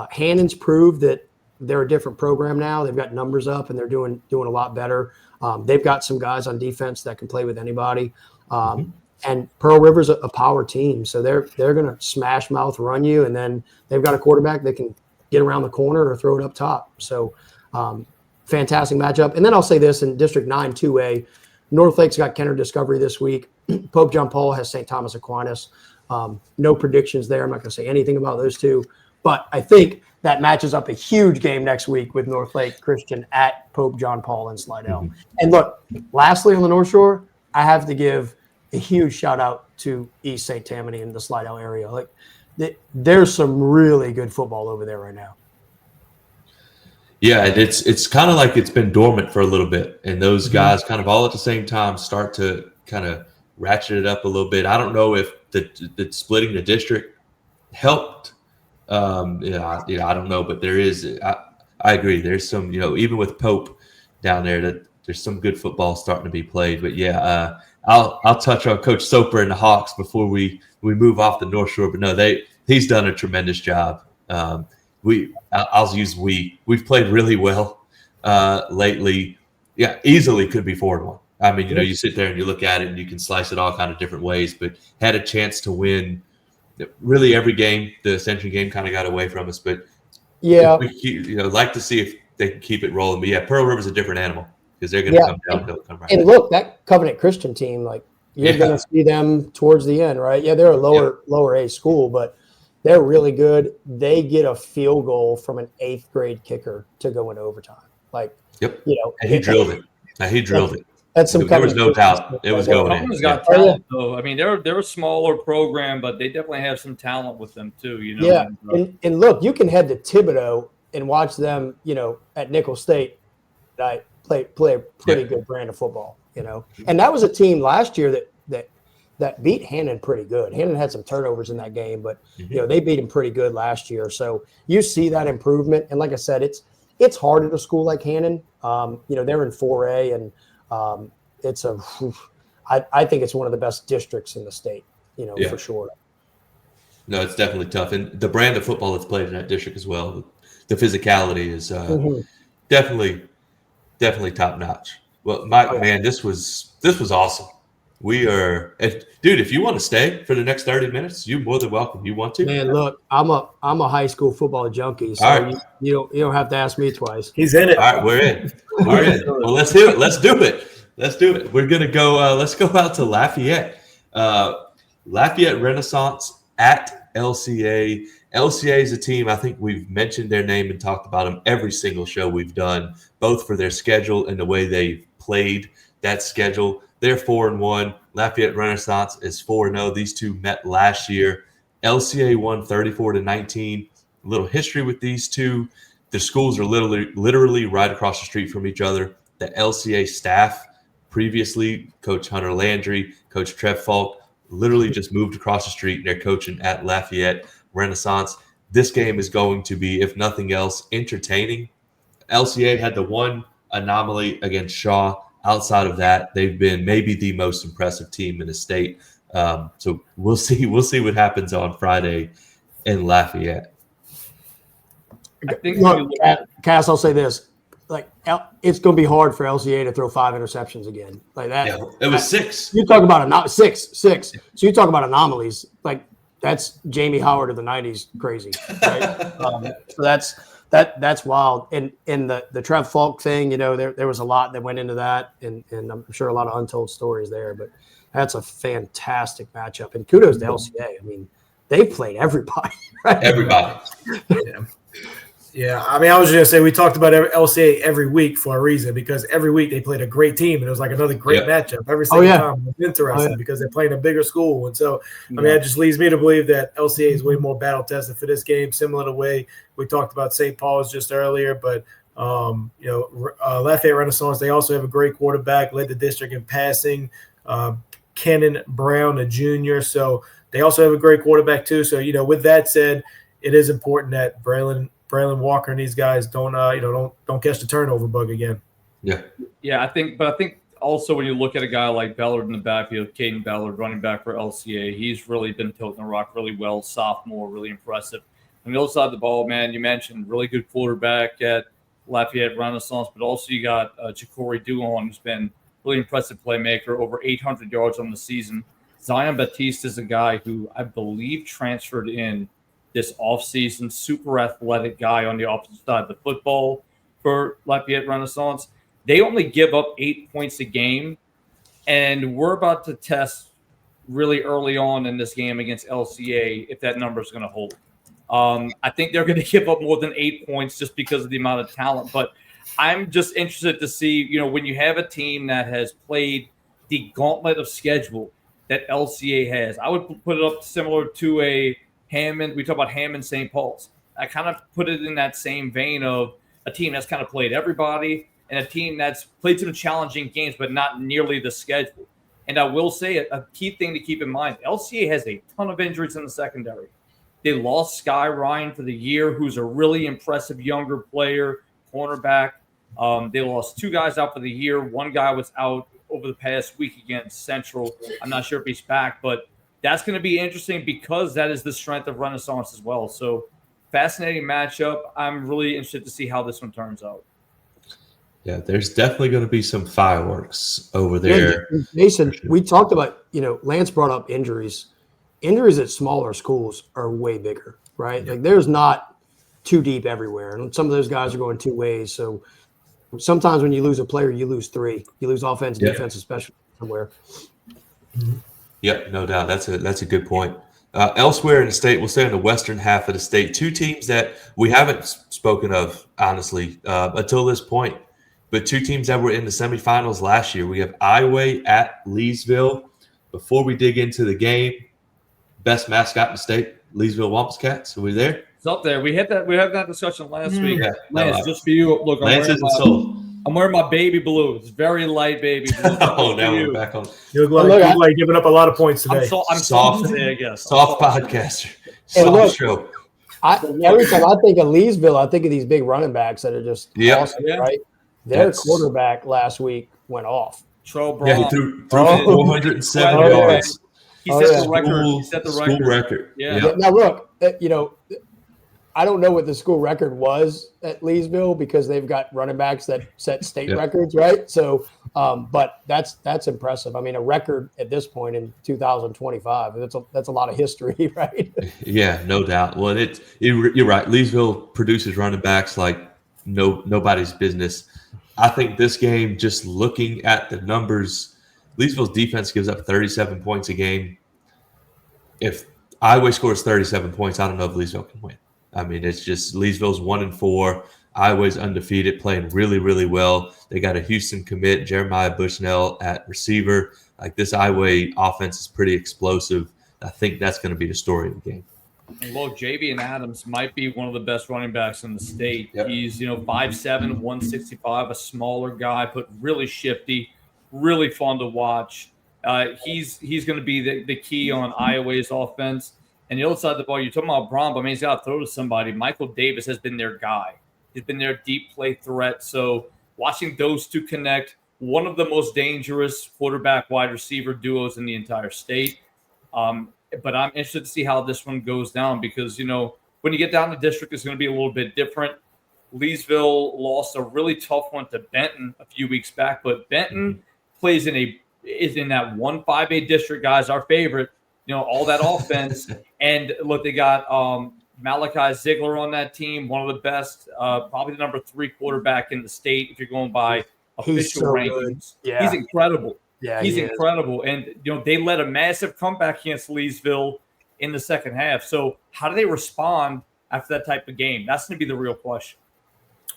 Hannon's proved that they're a different program now. They've got numbers up, and they're doing a lot better. They've got some guys on defense that can play with anybody. And Pearl River's a power team, so they're going to smash mouth run you, and then they've got a quarterback that can get around the corner or throw it up top. So fantastic matchup. And then I'll say this, in District 9 2A, Northlake's got Kenner Discovery this week. Pope John Paul has St. Thomas Aquinas. No predictions there. I'm not going to say anything about those two. But I think that matches up a huge game next week with Northlake Christian at Pope John Paul and Slidell. And look, lastly on the North Shore, I have to give a huge shout out to East St. Tammany in the Slidell area. Like, there's some really good football over there right now. Yeah, it's kind of like it's been dormant for a little bit, and those guys kind of all at the same time start to kind of ratchet it up a little bit. I don't know if the splitting the district helped. I don't know, but there is. I agree. There's some, even with Pope down there, that there's some good football starting to be played. But yeah, I'll touch on Coach Soper and the Hawks before we move off the North Shore. But no, he's done a tremendous job. I'll use we've played really well lately. Yeah, easily could be 4-1. I mean, you sit there and you look at it and you can slice it all kind of different ways, but had a chance to win really every game. The Ascension game kind of got away from us, but Yeah. If we keep, like to see if they can keep it rolling. But yeah, Pearl River's a different animal because they're going to come downhill, come right. And look, that Covenant Christian team, like you're going to see them towards the end, right? Yeah, they're a lower A school, but they're really good. They get a field goal from an 8th grade kicker to go in overtime. Like, and he drilled it. He drilled it. That's some. There was no doubt it was going in. Covenant's got talent, though. I mean, they're a smaller program, but they definitely have some talent with them too. Yeah, and look, you can head to Thibodeau and watch them. At Nickel State, play a pretty good brand of football. And that was a team last year that beat Hannon pretty good. Hannon had some turnovers in that game, but they beat him pretty good last year. So you see that improvement. And like I said, it's hard at a school like Hannon. They're in 4A, and I think it's one of the best districts in the state. For sure. No, it's definitely tough, and the brand of football that's played in that district as well. The physicality is definitely top notch. Well, man, this was awesome. We are, dude. If you want to stay for the next 30 minutes, you're more than welcome. You want to? Man, look, I'm a high school football junkie, so you don't have to ask me twice. He's in it. All right, we're in. We're in. Well, let's do it. Let's do it. We're gonna go. Let's go out to Lafayette. Lafayette Renaissance at LCA. LCA is a team, I think we've mentioned their name and talked about them every single show we've done, both for their schedule and the way they've played that schedule. They're 4-1. Lafayette Renaissance is 4-0. These two met last year. LCA won 34-19. A little history with these two. The schools are literally right across the street from each other. The LCA staff previously, Coach Hunter Landry, Coach Trev Falk, literally just moved across the street. They're coaching at Lafayette Renaissance. This game is going to be, if nothing else, entertaining. LCA had the one anomaly against Shaw. Outside of that, they've been maybe the most impressive team in the state. So we'll see what happens on Friday in Lafayette. I think look, Cass, I'll say this: like it's going to be hard for LCA to throw 5 interceptions again, like that. Yeah, it was 6. You talk about six. So you talk about anomalies, like that's Jamie Howard of the '90s, crazy. Right? So that's wild. And the Trev Falk thing, there was a lot that went into that, and I'm sure a lot of untold stories there. But that's a fantastic matchup. And kudos to LCA. I mean, they played everybody. Right? Everybody. Yeah, I mean, I was just going to say we talked about LCA every week for a reason, because every week they played a great team, and it was like another great matchup every single time. It was interesting because they're playing a bigger school. And so, I mean, that just leads me to believe that LCA is way more battle-tested for this game, similar to the way we talked about St. Paul's just earlier. But, Lafayette Renaissance, they also have a great quarterback, led the district in passing, Kenan Brown, a junior. So they also have a great quarterback too. So, with that said, it is important that Braylon Walker and these guys don't catch the turnover bug again. I think also when you look at a guy like Ballard in the backfield, Caden Ballard, running back for LCA, he's really been tilting the rock really well, sophomore, really impressive. On the other side of the ball, man, you mentioned really good quarterback at Lafayette Renaissance, but also you got Ja'Cory Duhon, who's been really impressive playmaker, over 800 yards on the season. Zion Batiste is a guy who I believe transferred in this offseason, super athletic guy on the opposite side of the football for Lafayette Renaissance. They only give up 8 points a game, and we're about to test really early on in this game against LCA if that number is going to hold. I think they're going to give up more than 8 points just because of the amount of talent, but I'm just interested to see, when you have a team that has played the gauntlet of schedule that LCA has, I would put it up similar to a Hammond. We talk about Hammond St. Paul's. I kind of put it in that same vein of a team that's kind of played everybody and a team that's played some challenging games, but not nearly the schedule. And I will say a key thing to keep in mind, LCA has a ton of injuries in the secondary. They lost Sky Ryan for the year, who's a really impressive younger player, cornerback. They lost 2 guys out for the year. One guy was out over the past week against Central. I'm not sure if he's back, but that's going to be interesting because that is the strength of Renaissance as well. So fascinating matchup. I'm really interested to see how this one turns out. Yeah, there's definitely going to be some fireworks over there. Yeah, Jason, we talked about, Lance brought up injuries. Injuries at smaller schools are way bigger, right? Yeah. Like there's not too deep everywhere, and some of those guys are going two ways. So sometimes when you lose a player, you lose three. You lose offense, defense, especially somewhere. Yep, no doubt. That's a good point. Elsewhere in the state, we'll stay in the western half of the state. Two teams that we haven't spoken of, honestly, until this point, but two teams that were in the semifinals last year. We have Iowa at Leesville. Before we dig into the game, best mascot in the state, Leesville Wampus Cats. Are we there? It's up there. We had that discussion last week. Yeah, Lance, just for you. Look, I'm wearing my baby blue. It's very light baby blue. Oh, now we're back on. You look like giving up a lot of points today. I'm soft today, I guess. Soft podcaster. Soft show. Every time I think of Leesville, I think of these big running backs that are just awesome, right? Their quarterback last week went off. Yeah, he threw 407 yards. He set the record. He set the school record. Yeah. Now look, I don't know what the school record was at Leesville because they've got running backs that set state records, right? So, but that's impressive. I mean, a record at this point in 2025, that's a lot of history, right? Yeah, no doubt. Well, you're right. Leesville produces running backs like nobody's business. I think this game, just looking at the numbers, Leesville's defense gives up 37 points a game. If Iowa scores 37 points, I don't know if Leesville can win. I mean, it's just Leesville's 1-4. Iowa's undefeated, playing really, really well. They got a Houston commit, Jeremiah Bushnell at receiver. Like, this Iowa offense is pretty explosive. I think that's going to be the story of the game. Well, Javian Adams might be one of the best running backs in the state. Yep. He's 5'7", 165, a smaller guy, but really shifty, really fun to watch. He's going to be the key on Iowa's offense. And the other side of the ball, you're talking about Braun, but I mean, he's got to throw to somebody. Michael Davis has been their guy. He's been their deep play threat. So watching those two connect, one of the most dangerous quarterback wide receiver duos in the entire state. But I'm interested to see how this one goes down because, when you get down to district, it's going to be a little bit different. Leesville lost a really tough one to Benton a few weeks back, but Benton plays is in that 1-5A district, guys, our favorite. All that offense. And look, they got Malachi Ziegler on that team, one of the best, probably the number 3 quarterback in the state if you're going by official rankings. Yeah. He's incredible. Yeah, he's incredible. And, they led a massive comeback against Leesville in the second half. So how do they respond after that type of game? That's going to be the real question.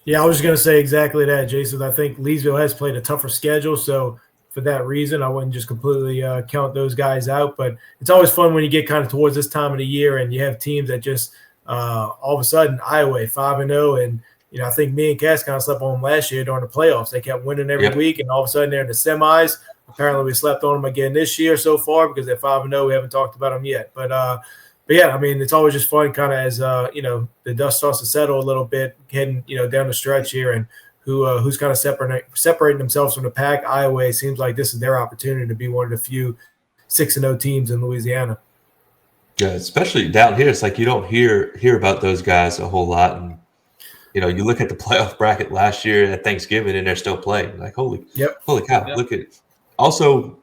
Yeah, I was going to say exactly that, Jason. I think Leesville has played a tougher schedule, so for that reason, I wouldn't just completely count those guys out. But it's always fun when you get kind of towards this time of the year and you have teams that just all of a sudden Iowa 5-0, and I think me and Cass kind of slept on them last year during the playoffs. They kept winning every week, and all of a sudden they're in the semis. Apparently, we slept on them again this year so far because they're 5-0. We haven't talked about them yet, but yeah, I mean, it's always just fun, kind of as the dust starts to settle a little bit, heading down the stretch here, and who's kind of separating themselves from the pack. Iowa seems like this is their opportunity to be one of the few 6-0 teams in Louisiana. Yeah, especially down here, it's like you don't hear about those guys a whole lot, and you look at the playoff bracket last year at Thanksgiving, and they're still playing. Like holy cow! Yep. Look at it. Also,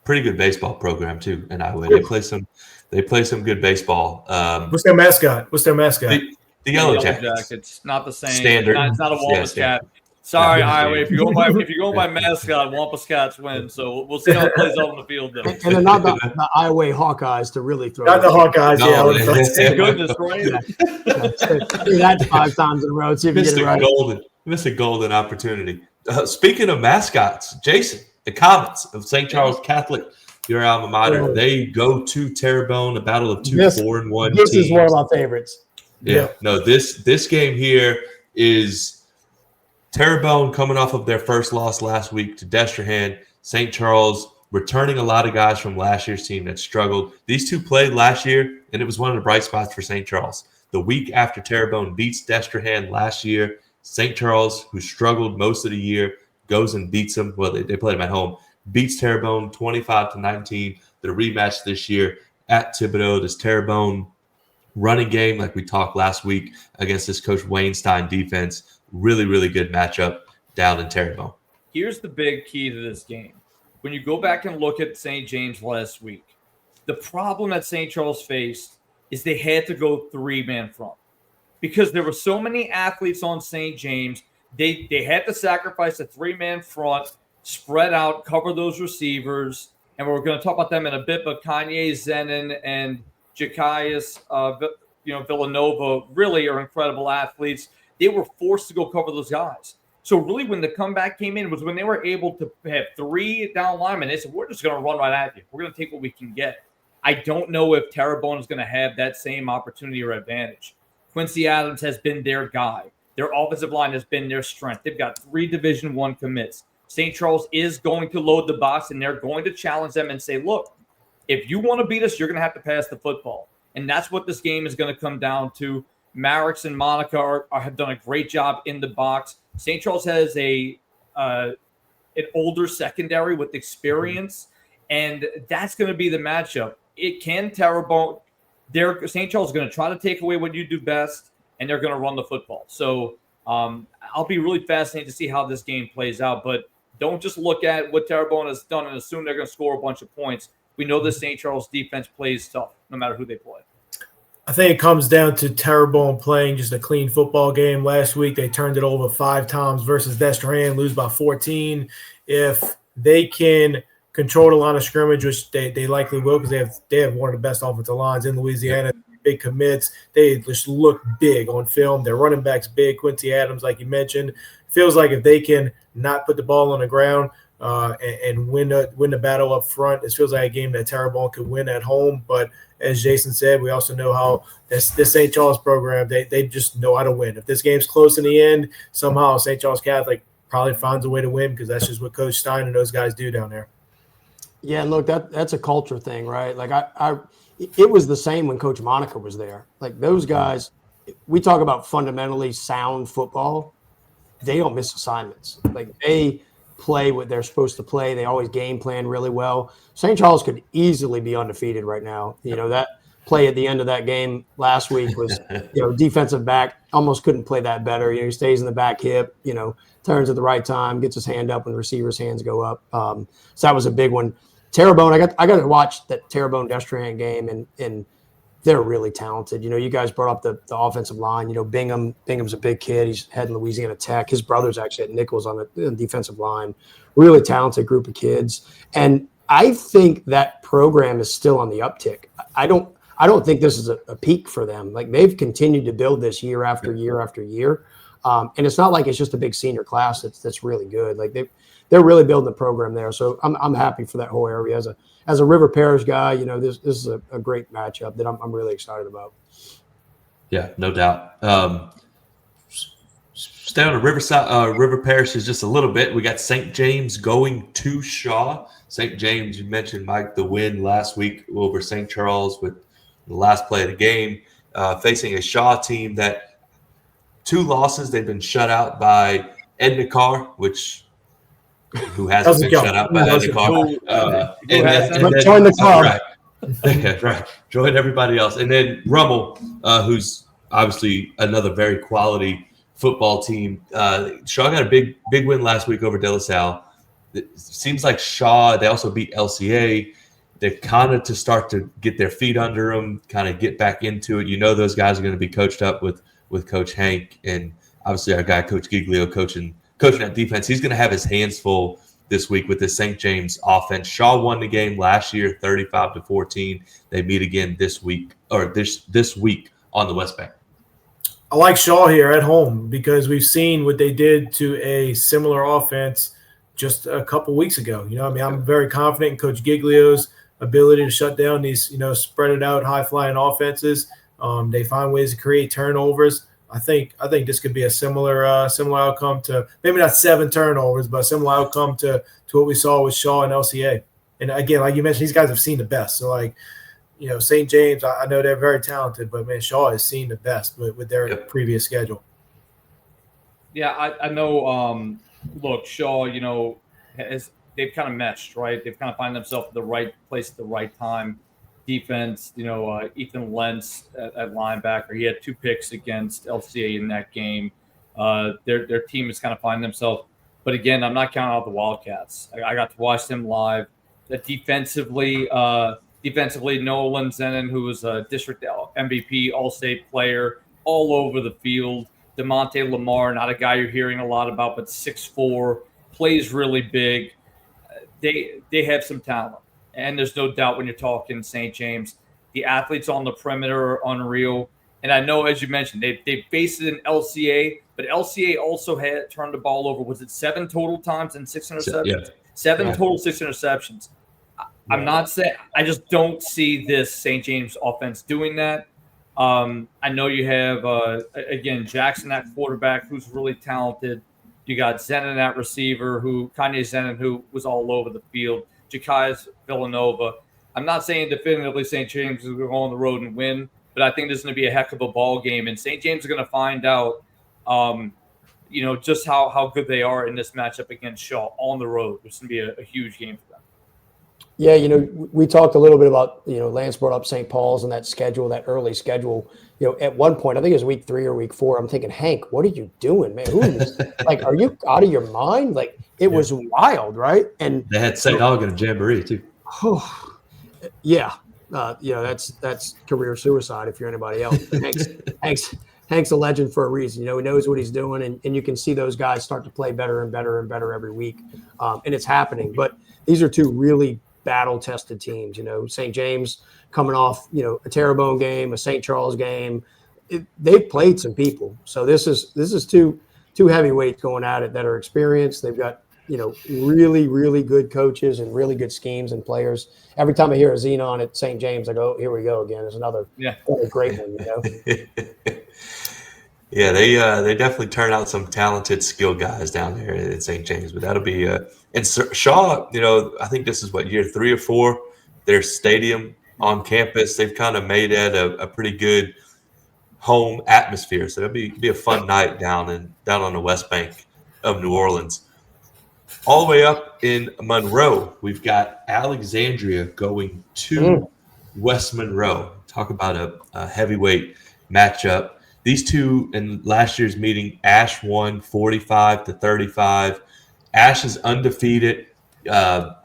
pretty good baseball program too in Iowa. They play some good baseball. What's their mascot? The Yellow Jackets. It's not the same. Standard. It's not a Wampus Cat. Sorry, Iowa. If you're going by mascot, Wampus Cats win. So we'll see how it plays out on the field. Though. And they're not the Iowa Hawkeyes to really throw. Not the Hawkeyes. No, Thank goodness, right? Do that 5 times in a row. See if you get it right. Miss a golden opportunity. Speaking of mascots, Jason, the Comets of St. Charles Catholic, your alma mater, they go to Terrebonne, a battle of two 4-1 This teams. is one of my favorites. Yeah. No, this game here is Terrebonne coming off of their first loss last week to Destrehan. St. Charles returning a lot of guys from last year's team that struggled. These two played last year, and it was one of the bright spots for St. Charles. The week after Terrebonne beats Destrehan last year, St. Charles, who struggled most of the year, goes and beats them. Well, they played them at home. Beats Terrebonne 25-19. The rematch this year at Thibodaux. This Terrebonne running game, like we talked last week, against this Coach Wayne Stein defense. Really, really good matchup down in Terrebonne. Here's the big key to this game. When you go back and look at St. James last week, the problem that St. Charles faced is they had to go 3-man front. because there were so many athletes on St. James. They had to sacrifice a 3-man front, spread out, cover those receivers. And we're going to talk about them in a bit, but Kanye Zenon and Jakias, Villanova really are incredible athletes. They were forced to go cover those guys. So really when the comeback came in was when they were able to have 3 down linemen. They said, we're just going to run right at you. We're going to take what we can get. I don't know if Terrebonne is going to have that same opportunity or advantage. Quincy Adams has been their guy. Their offensive line has been their strength. They've got 3 Division I commits. St. Charles is going to load the box, and they're going to challenge them and say, look, if you want to beat us, you're going to have to pass the football. And that's what this game is going to come down to. Marix and Monica have done a great job in the box. St. Charles has an older secondary with experience, and that's going to be the matchup. It can Terrebonne. St. Charles is going to try to take away what you do best, and they're going to run the football. So I'll be really fascinated to see how this game plays out. But don't just look at what Terrebonne has done and assume they're going to score a bunch of points. We know the St. Charles defense plays tough no matter who they play. I think it comes down to Terrebonne playing just a clean football game. Last week, they turned it over 5 times versus Destrehan, lose by 14. If they can control the line of scrimmage, which they likely will because they have one of the best offensive lines in Louisiana, big commits. They just look big on film. Their running back's big. Quincy Adams, like you mentioned, feels like if they can not put the ball on the ground and win the battle up front, it feels like a game that Terrebonne could win at home. But as Jason said, we also know how this St. Charles program, they just know how to win. If this game's close in the end, somehow St. Charles Catholic probably finds a way to win because that's just what Coach Stein and those guys do down there. Yeah, and look, that's a culture thing, right? Like it was the same when Coach Monica was there. Like those guys, we talk about fundamentally sound football. They don't miss assignments. Like they play what they're supposed to play. They always game plan really well. St. Charles could easily be undefeated right now. You know, that play at the end of that game last week was, defensive back almost couldn't play that better. He stays in the back hip, turns at the right time, gets his hand up when the receiver's hands go up. So that was a big one. Terrebonne, I got to watch that Terrebonne Destrehan game, and they're really talented. You guys brought up the offensive line. Bingham's a big kid. He's heading Louisiana Tech. His brother's actually at Nichols on the defensive line. Really talented group of kids. And I think that program is still on the uptick. I don't think this is a peak for them. Like they've continued to build this year after year after year. And it's not like it's just a big senior class that's really good. Like they're really building the program there. So I'm happy for that whole area. As a River Parish guy, this is a great matchup that I'm really excited about. Yeah, no doubt. Stay on the River Parish is just a little bit. We got St. James going to Shaw. St. James, you mentioned, Mike, the win last week over St. Charles with the last play of the game, facing a Shaw team that 2 losses. They've been shut out by Edna Carr, who hasn't been shut out by Edna Carr. Join the club. Right. Join everybody else. And then Rummel, who's obviously another very quality football team. Shaw got a big win last week over De La Salle. It seems like Shaw, they also beat LCA. They're kind of to start to get their feet under them, kind of get back into it. Those guys are going to be coached up with Coach Hank, and obviously our guy, Coach Giglio, coaching that defense. He's going to have his hands full this week with the St. James offense. Shaw won the game last year, 35-14. They meet again this week on the West Bank. I like Shaw here at home because we've seen what they did to a similar offense just a couple weeks ago. I'm very confident in Coach Giglio's ability to shut down these, spread it out, high-flying offenses. They find ways to create turnovers. I think this could be a similar outcome to maybe not 7 turnovers, but a similar outcome to what we saw with Shaw and LCA. And again, like you mentioned, these guys have seen the best. So St. James, I know they're very talented, but man, Shaw has seen the best with their previous schedule. Yeah, I know. Look, Shaw, they've kind of meshed, right? They've kind of find themselves at the right place at the right time. Defense, Ethan Lentz at linebacker. He had 2 picks against LCA in that game. Their team is kind of finding themselves. But again, I'm not counting out the Wildcats. I got to watch them live. Defensively, Nolan Zenon, who was a district MVP, All-State player, all over the field. DeMonte Lamar, not a guy you're hearing a lot about, but 6'4", plays really big. They have some talent, and there's no doubt when you're talking St. James, the athletes on the perimeter are unreal. And I know, as you mentioned, they faced it in LCA, but LCA also had turned the ball over. Was it 7 total times and 6 interceptions? Yeah. 7 Yeah. total, 6 interceptions. I'm not saying – I just don't see this St. James offense doing that. I know you have, again, Jackson at quarterback, who's really talented. You got Zenon at receiver, Kanye Zenon, who was all over the field. Ja'Kai Villanova. I'm not saying definitively St. James is going to go on the road and win, but I think this is going to be a heck of a ball game. And St. James is going to find out, just how good they are in this matchup against Shaw on the road, which is going to be a huge game for them. Yeah, we talked a little bit about, Lance brought up St. Paul's and that schedule, that early schedule. At one point, I think it was week 3 or week 4, I'm thinking, Hank, what are you doing, man? Who is like, are you out of your mind? Like, it was wild, right? And they had St. Augustine Jamboree too. Oh, yeah. That's career suicide if you're anybody else. Hank's a legend for a reason. He knows what he's doing, and you can see those guys start to play better and better and better every week, and it's happening. But these are two really battle-tested teams. St. James coming off, a Terrebonne game, a St. Charles game. They've played some people, so this is two heavyweights going at it that are experienced. They've got really, really good coaches and really good schemes and players. Every time I hear a Xenon at St. James, I go, here we go again. There's another great one, Yeah, they definitely turn out some talented skill guys down there at St. James. But that'll be and Shaw. I think this is year 3 or 4. Their stadium on campus, they've kind of made it a pretty good home atmosphere. So that'll be a fun night down on the West Bank of New Orleans. All the way up in Monroe, we've got Alexandria going to West Monroe. Talk about a heavyweight matchup. These two in last year's meeting, Ash won 45-35. Ash is undefeated. Look,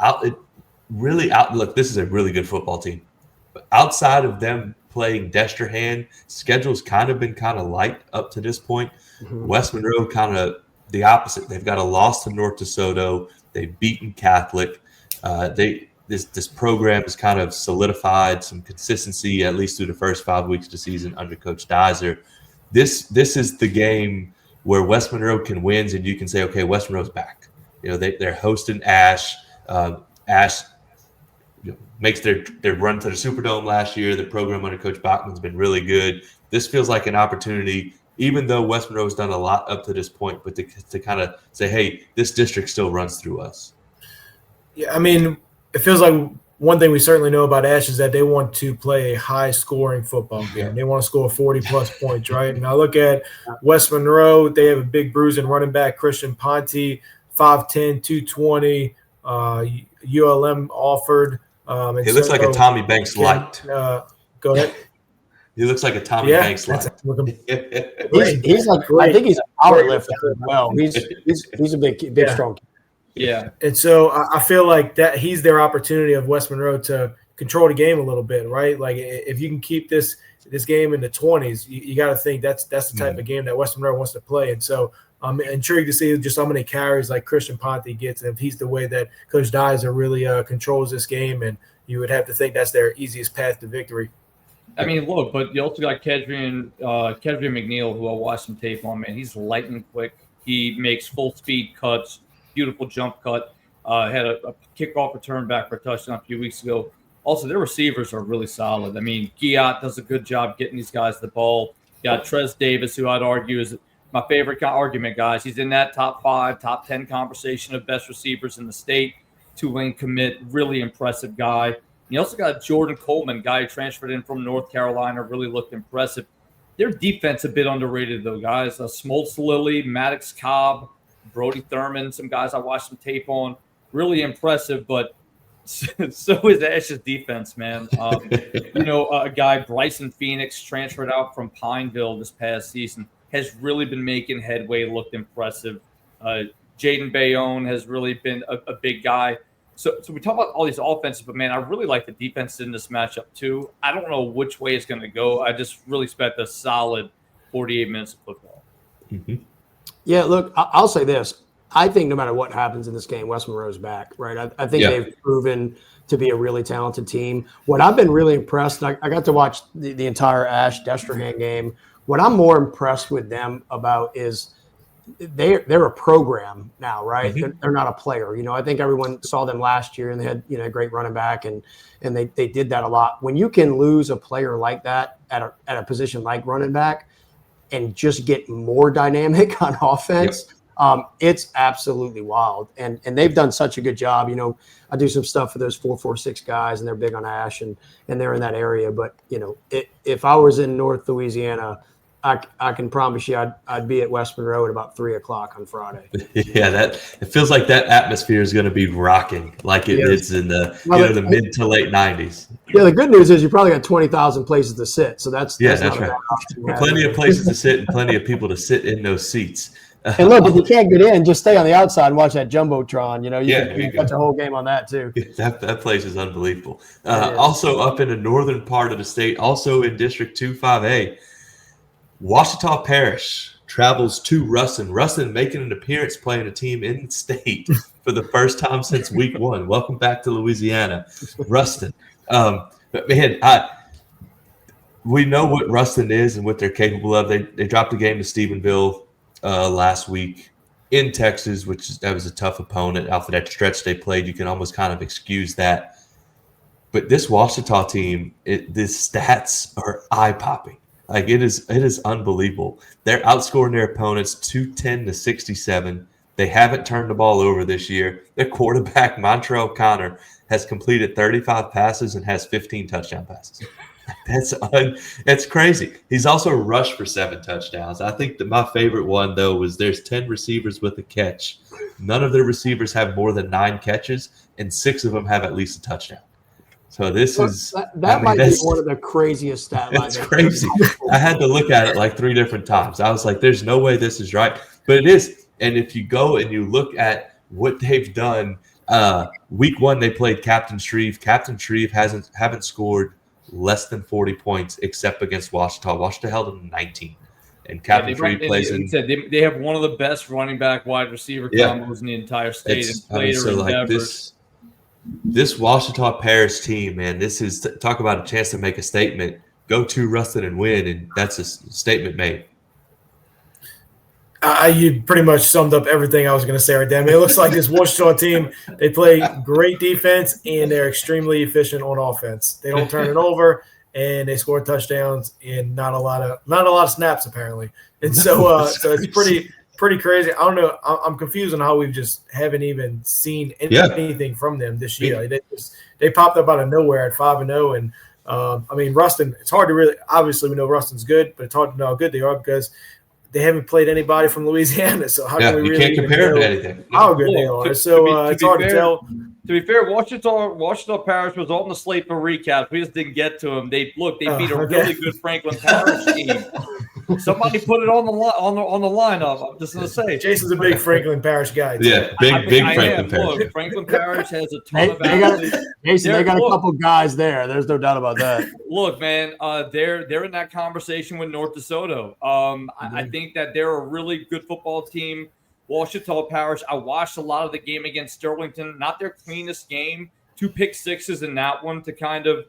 this is a really good football team. But outside of them playing Destrehan, schedule's kind of been light up to this point. Mm-hmm. West Monroe kind of the opposite. They've got a loss to North DeSoto. They've beaten Catholic. This program has kind of solidified some consistency, at least through the first 5 weeks of the season under Coach Dizer. This is the game where West Monroe can win, and you can say, okay, West Monroe's back. They're hosting Ash. Ash makes their run to the Superdome last year. The program under Coach Bachman's been really good. This feels like an opportunity, even though West Monroe's done a lot up to this point, but to kind of say, hey, this district still runs through us. Yeah, I mean, it feels like one thing we certainly know about Ash is that they want to play a high-scoring football game. Yeah. They want to score 40-plus points, right? And I look at West Monroe. They have a big bruising running back, Christian Ponte, 5'10", 220, ULM offered. He looks like a Tommy Banks light. Go ahead. He looks like a Tommy Banks light. He's like, I think he's a power lifter as well. He's a big strong kid. Yeah. And so I feel like that he's their opportunity of West Monroe to control the game a little bit, right? Like if you can keep this game in the 20s, you got to think that's the type of game that West Monroe wants to play. And so I'm intrigued to see just how many carries like Christian Ponte gets, and if he's the way that Coach Dizer really controls this game, and you would have to think that's their easiest path to victory. I mean, look, but you also got Kedrian McNeil, who I watched some tape on, man. He's lightning quick. He makes full speed cuts, beautiful jump cut. Had a kickoff return back for a touchdown a few weeks ago. Also, their receivers are really solid. I mean, Giat does a good job getting these guys the ball. You got Trez Davis, who I'd argue is my favorite argument, guys. He's in that top 5, top 10 conversation of best receivers in the state. Tulane commit, really impressive guy. You also got Jordan Coleman, guy who transferred in from North Carolina, really looked impressive. Their defense a bit underrated, though, guys. Smoltz Lilly, Maddox Cobb, Brody Thurman, some guys I watched some tape on. Really impressive, but so is Ash's defense, man. A guy, Bryson Phoenix, transferred out from Pineville this past season, has really been making headway, looked impressive. Jaden Bayonne has really been a big guy. So we talk about all these offenses, but, man, I really like the defense in this matchup too. I don't know which way it's going to go. I just really expect a solid 48 minutes of football. Mm-hmm. Yeah, look, I'll say this. I think no matter what happens in this game, West Monroe's back, right? I think they've proven to be a really talented team. What I've been really impressed, I got to watch the entire Ash Destrehan game. What I'm more impressed with them about is they're a program now, right? Mm-hmm. They're not a player. I think everyone saw them last year and they had a great running back and they did that a lot. When you can lose a player like that at a position like running back and just get more dynamic on offense, it's absolutely wild. And they've done such a good job. I do some stuff for those 4-4-6 guys, and they're big on Ash, and they're in that area. But if I was in North Louisiana, I can promise you I'd be at West Monroe at about 3:00 on Friday. Yeah, it feels like that atmosphere is going to be rocking like it is in the the mid to late 90s. Yeah, the good news is you probably got 20,000 places to sit, so that's right. Plenty of places to sit and plenty of people to sit in those seats. And look, if you can't get in, just stay on the outside and watch that jumbotron. You can catch a whole game on that too. That place is unbelievable. Also up in the northern part of the state, also in District 2-5A, Ouachita Parish travels to Ruston. Ruston making an appearance playing a team in the state for the first time since week 1. Welcome back to Louisiana, Ruston. But man, we know what Ruston is and what they're capable of. They dropped a game to Stephenville last week in Texas, that was a tough opponent. After that stretch they played, you can almost kind of excuse that. But this Ouachita team, the stats are eye-popping. Like it is unbelievable. They're outscoring their opponents 210-67. They haven't turned the ball over this year. Their quarterback, Montrell Connor, has completed 35 passes and has 15 touchdown passes. That's crazy. He's also rushed for 7 touchdowns. I think that my favorite one, though, was there's 10 receivers with a catch. None of their receivers have more than 9 catches, and 6 of them have at least a touchdown. So that might be one of the craziest stat lines. It's crazy. I had to look at it like 3 different times. I was like, there's no way this is right. But it is. And if you go and you look at what they've done, week 1 they played Captain Shreve. Captain Shreve haven't scored less than 40 points except against Ouachita. Ouachita held them 19. And Captain Shreve plays in. They have one of the best running back wide receiver combos in the entire state. This Ouachita Parish team, man, this is talk about a chance to make a statement. Go to Ruston and win, and that's a statement made. You pretty much summed up everything I was going to say right there. I mean, it looks like this Ouachita team, they play great defense, and they're extremely efficient on offense. They don't turn it over, and they score touchdowns in not a lot of snaps apparently. And so it's pretty crazy. I don't know. I'm confused on how we just haven't even seen anything from them this year. They popped up out of nowhere at 5-0, and I mean Ruston. It's hard to really. Obviously, we know Ruston's good, but it's hard to know how good they are because they haven't played anybody from Louisiana. So how can we really can't compare them to anything? How good they are? So it's hard to tell. To be fair, Ouachita Parish was on the slate for recaps. We just didn't get to them. They beat a really good Franklin Parish team. Somebody put it on the lineup. I'm just gonna say, Jason's a big Franklin Parish guy. Too. Yeah, big Franklin Parish. Look, Franklin Parish has a ton of athletes. Jason, they got a couple guys there. There's no doubt about that. Look, man, they're in that conversation with North DeSoto. I think that they're a really good football team. Ouachita Parish. I watched a lot of the game against Sterlington. Not their cleanest game. 2 pick sixes in that one to kind of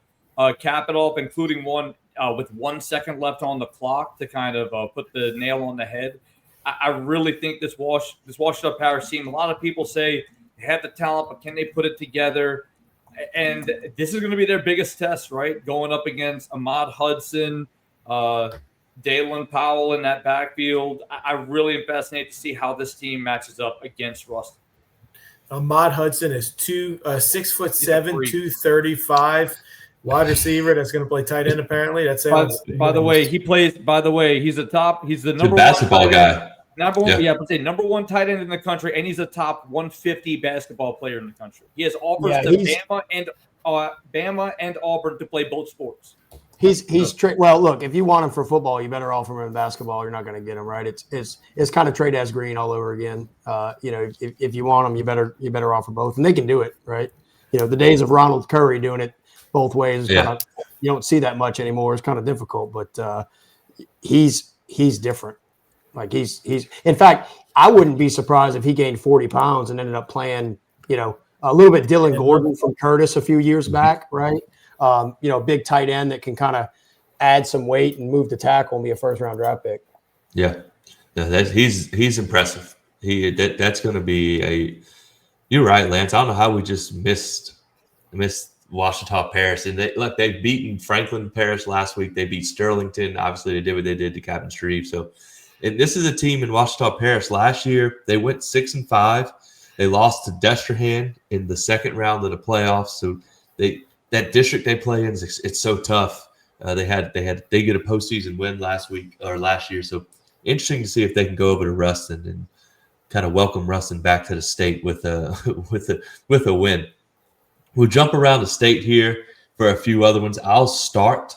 cap it off, including one with 1 second left on the clock to kind of put the nail on the head. I really think this Ouachita Parish team, a lot of people say they have the talent, but can they put it together? And this is going to be their biggest test, right? Going up against Ahmad Hudson, Dalen Powell in that backfield. I really am fascinated to see how this team matches up against Ruston. Ahmad Hudson is 6'7", 235. Wide receiver that's going to play tight end. Apparently, that's by the way, he plays. By the way, he's the number basketball guy. Number one, yeah, but say number 1 tight end in the country, and he's a top 150 basketball player in the country. He has offers to Bama and Auburn to play both sports. Well, look, if you want him for football, you better offer him in basketball. You're not going to get him, right? It's kind of trade as green all over again. If you want him, you better offer both, and they can do it, right? The days of Ronald Curry doing it both ways, you don't see that much anymore. It's kind of difficult, but he's he's different. Like he's in fact, I wouldn't be surprised if he gained 40 pounds and ended up playing, a little bit Dylan Gordon from Curtis a few years back, right? Big tight end that can kind of add some weight and move the tackle and be a first-round draft pick. Yeah, he's impressive. That's going to be a. You're right, Lance. I don't know how we just missed Washita Paris, and they've beaten Franklin Paris last week. They beat Sterlington. Obviously, they did what they did to Captain Shreve. So, and this is a team in Washita Paris. Last year, they went 6-5. They lost to Destrehan in the second round of the playoffs. So that district they play in it's so tough. They get a postseason win last year. So interesting to see if they can go over to Ruston and kind of welcome Ruston back to the state with a with a win. We'll jump around the state here for a few other ones. I'll start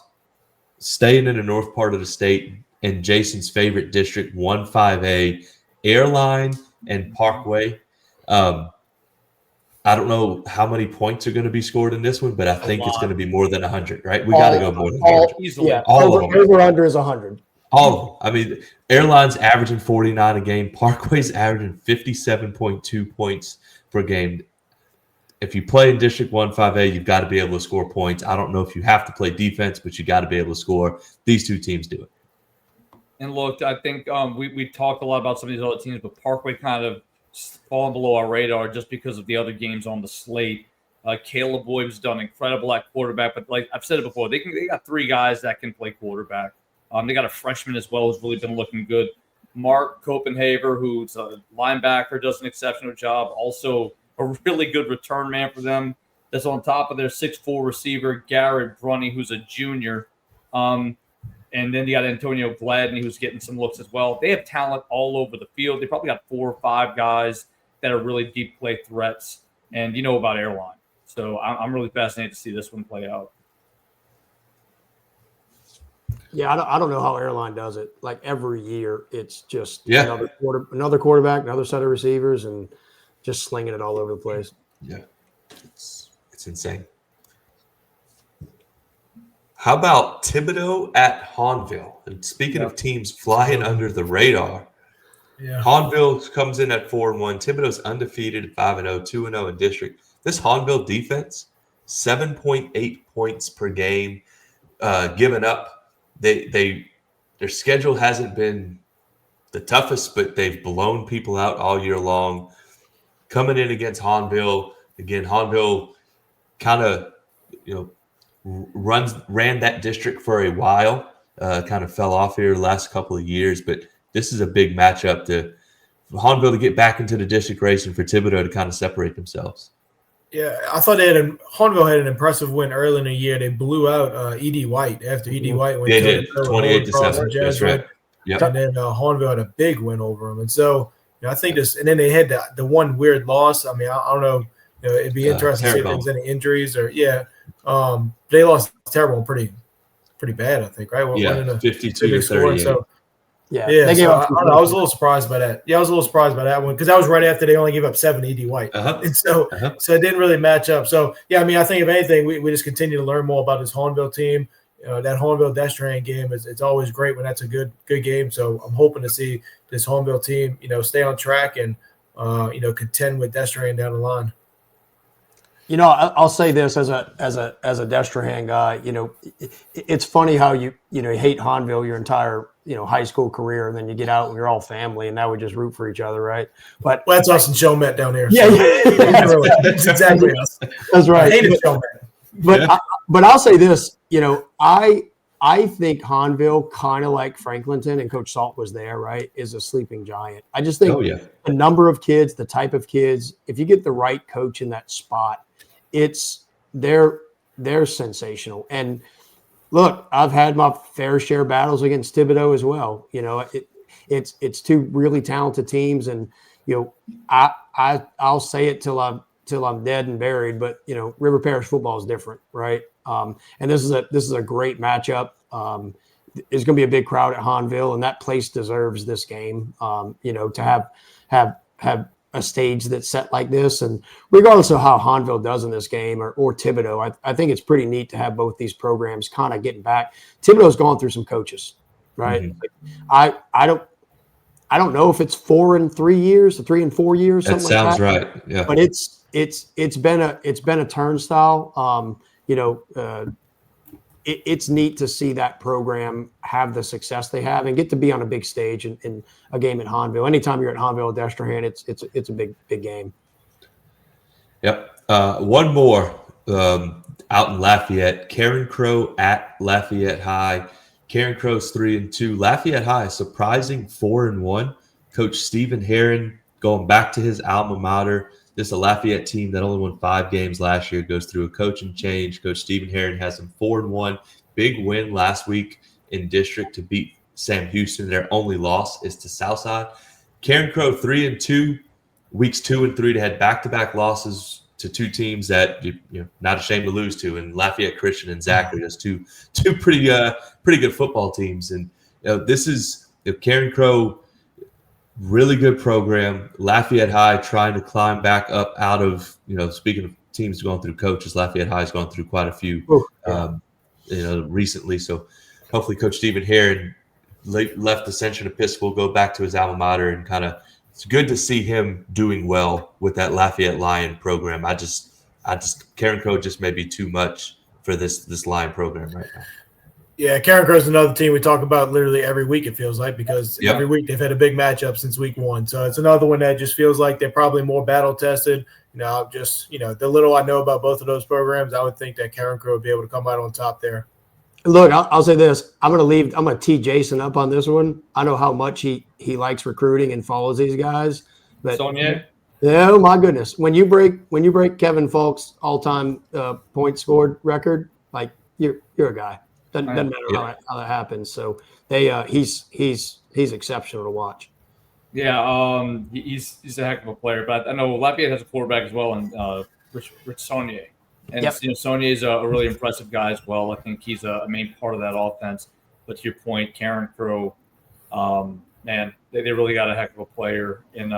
staying in the north part of the state in Jason's favorite district, 1-5A, Airline and Parkway. I don't know how many points are going to be scored in this one, but I think it's going to be more than 100, right? We got to go more than 100. Easily. Over under is 100. All of them. I mean, Airline's averaging 49 a game. Parkway's averaging 57.2 points per game. If you play in District 1-5A, you've got to be able to score points. I don't know if you have to play defense, but you got to be able to score. These two teams do it. And look, I think we talked a lot about some of these other teams, but Parkway kind of fallen below our radar just because of the other games on the slate. Caleb Boyd's done incredible at quarterback, but like I've said it before, they got three guys that can play quarterback. They got a freshman as well who's really been looking good. Mark Copenhaver, who's a linebacker, does an exceptional job. Also a really good return man for them. That's on top of their 6'4" receiver, Garrett Brunny, who's a junior. And then you got Antonio Gladney, who's getting some looks as well. They have talent all over the field. They probably got 4 or 5 guys that are really deep play threats. And you know about Airline. So I'm really fascinated to see this one play out. Yeah, I don't know how Airline does it. Like every year, it's just Yeah. another quarterback, another set of receivers, and just slinging it all over the place. Yeah, it's insane. How about Thibodeau at Hahnville? And speaking of teams flying under the radar, Hahnville comes in at 4-1. Thibodeau's undefeated at 5-0, 2-0 in district. This Hahnville defense, 7.8 points per game given up. Their schedule hasn't been the toughest, but they've blown people out all year long. Coming in against Hahnville, again, Hahnville kind of, ran that district for a while, kind of fell off here the last couple of years, but this is a big matchup for Hahnville to get back into the district race and for Thibodeau to kind of separate themselves. Yeah, I thought Hahnville had an impressive win early in the year. They blew out E.D. White after E.D. White went 28-7. That's right. Yep. And then Hahnville had a big win over them. And so I think this – and then they had the one weird loss. I mean, I don't know. It'd be interesting to see if there was any injuries or they lost terrible and pretty bad, I think, right? 52-38. So, I was a little surprised by that. Yeah, I was a little surprised by that one because that was right after they only gave up 7 to E.D. White. And so it didn't really match up. So, I mean, I think if anything, we just continue to learn more about this Hahnville team. That Hahnville Destrehan game it's always great when that's a good game. So I'm hoping to see this Hahnville team, stay on track and contend with Destrehan down the line. I'll say this as a Destrehan guy. It's funny how you hate Hahnville your entire high school career, and then you get out and you're all family, and now we just root for each other, right? But that's us and Chalmette down here. Yeah, that's exactly us. That's right. I hated Chalmette. But I'll say this. I think Hahnville, kind of like Franklinton, and Coach Salt was there, right, is a sleeping giant. I just think the number of kids, the type of kids, if you get the right coach in that spot, they're sensational. And look, I've had my fair share of battles against Thibodeau as well. It's two really talented teams, and I'll say it till I'm dead and buried. But River Parish football is different, right? And this is a great matchup. There's going to be a big crowd at Hahnville, and that place deserves this game. To have a stage that's set like this, and regardless of how Hahnville does in this game or Thibodeau, I think it's pretty neat to have both these programs kind of getting back. Thibodeau's gone through some coaches, right? Mm-hmm. Like, I don't know if it's 4 and 3 years, 3 and 4 years, That something like sounds that. right. Yeah, But it's been a turnstile. It's neat to see that program have the success they have and get to be on a big stage in a game at Hahnville. Anytime you're at Hahnville with Destrehan, it's a big game. Yep. One more out in Lafayette. Karen Crow at Lafayette High. Karen Crow's 3-2. Lafayette High, surprising 4-1. Coach Stephen Herron going back to his alma mater. This is a Lafayette team that only won 5 games last year. Goes through a coaching change. Coach Stephen Herron has them 4-1. Big win last week in district to beat Sam Houston. Their only loss is to Southside. Karen Crow 3-2. Weeks 2 and 3 to had back-to-back losses to 2 teams that you're not ashamed to lose to, and Lafayette Christian and Zachary. That's two pretty good football teams. And this is Karen Crow, really good program. Lafayette High trying to climb back up out of speaking of teams going through coaches, Lafayette High has gone through quite a few recently. So hopefully Coach Stephen Herron left the Central Episcopal, go back to his alma mater, and kind of. It's good to see him doing well with that Lafayette Lion program. I just Karen Crow just may be too much for this Lion program right now. Yeah, Karen Crow's another team we talk about literally every week, it feels like, because every week they've had a big matchup since week 1. So it's another one that just feels like they're probably more battle tested. The little I know about both of those programs, I would think that Karen Crow would be able to come out on top there. Look, I'll say this. I'm going to tee Jason up on this one. I know how much he likes recruiting and follows these guys. But Sonia? Oh my goodness. When you break Kevin Falk's all-time points scored record, like you're a guy. Doesn't matter how that happens. So he's exceptional to watch. Yeah, he's a heck of a player. But I know Lafayette has a quarterback as well, and Rich Saunier. And Saunier is a really impressive guy as well. I think he's a main part of that offense. But to your point, Karen Crow, man, they really got a heck of a player in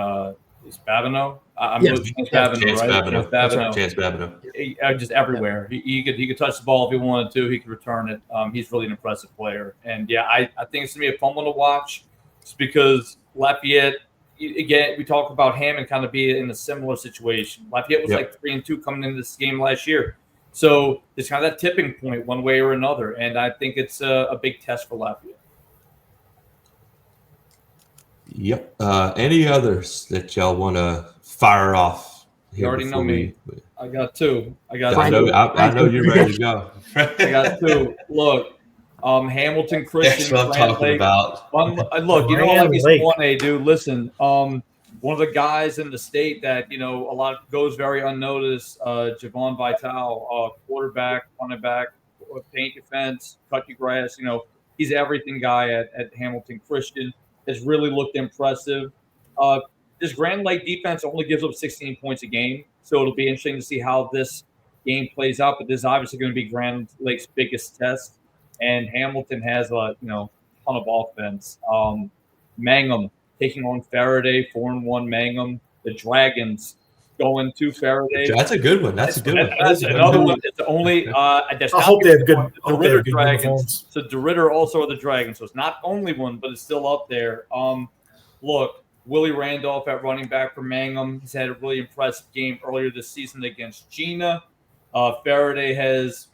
is Babineau. Chance Babineau. Chance Babineau. Just everywhere. He could touch the ball if he wanted to. He could return it. He's really an impressive player. And yeah, I think it's gonna be a fun one to watch, just because Lafayette. Again, we talk about Hammond kind of being in a similar situation. Lafayette was like 3-2 coming into this game last year, so it's kind of that tipping point one way or another. And I think it's a big test for Lafayette. Yep. Any others that y'all want to fire off? You already know me. I got 2. I know you're ready to go. I got 2. Look. Hamilton Christian. That's what I'm talking about. Look, you know, like he's 1A, dude. Listen, one of the guys in the state that a lot goes very unnoticed. Javon Vital, quarterback, running back, paint your fence, cut your grass. He's everything guy at Hamilton Christian. Has really looked impressive. This Grand Lake defense only gives up 16 points a game, so it'll be interesting to see how this game plays out. But this is obviously going to be Grand Lake's biggest test. And Hamilton has a ton of offense. Mangum taking on Faraday, 4-1 Mangum. The Dragons going to Faraday. That's a good one. That's another one. It's only. I hope they have good. The Ritter Dragons. So the Ritter also are the Dragons. So it's not only one, but it's still up there. Look, Willie Randolph at running back for Mangum. He's had a really impressive game earlier this season against Gina. Faraday has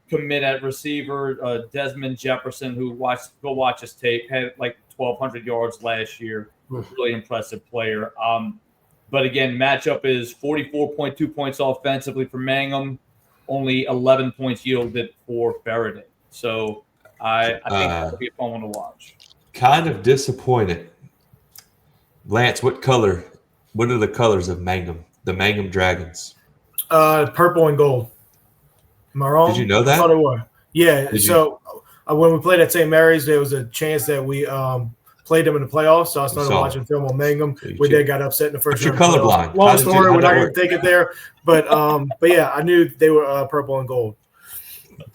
commit at receiver, Desmond Jefferson, who go watch his tape, had like 1,200 yards last year. Really impressive player. But again, matchup is 44.2 points offensively for Mangum, only 11 points yielded for Faraday. So I think it'll be a fun one to watch. Kind of disappointed. Lance, what are the colors of Mangum? The Mangum Dragons? Purple and gold. Am I wrong? Did you know that? I thought it was. Yeah. So when we played at St. Mary's, there was a chance that we played them in the playoffs. So I started watching film on Mangum. We then got upset in the first round. You're colorblind. Long story. We're not going to take it there. But yeah, I knew they were purple and gold.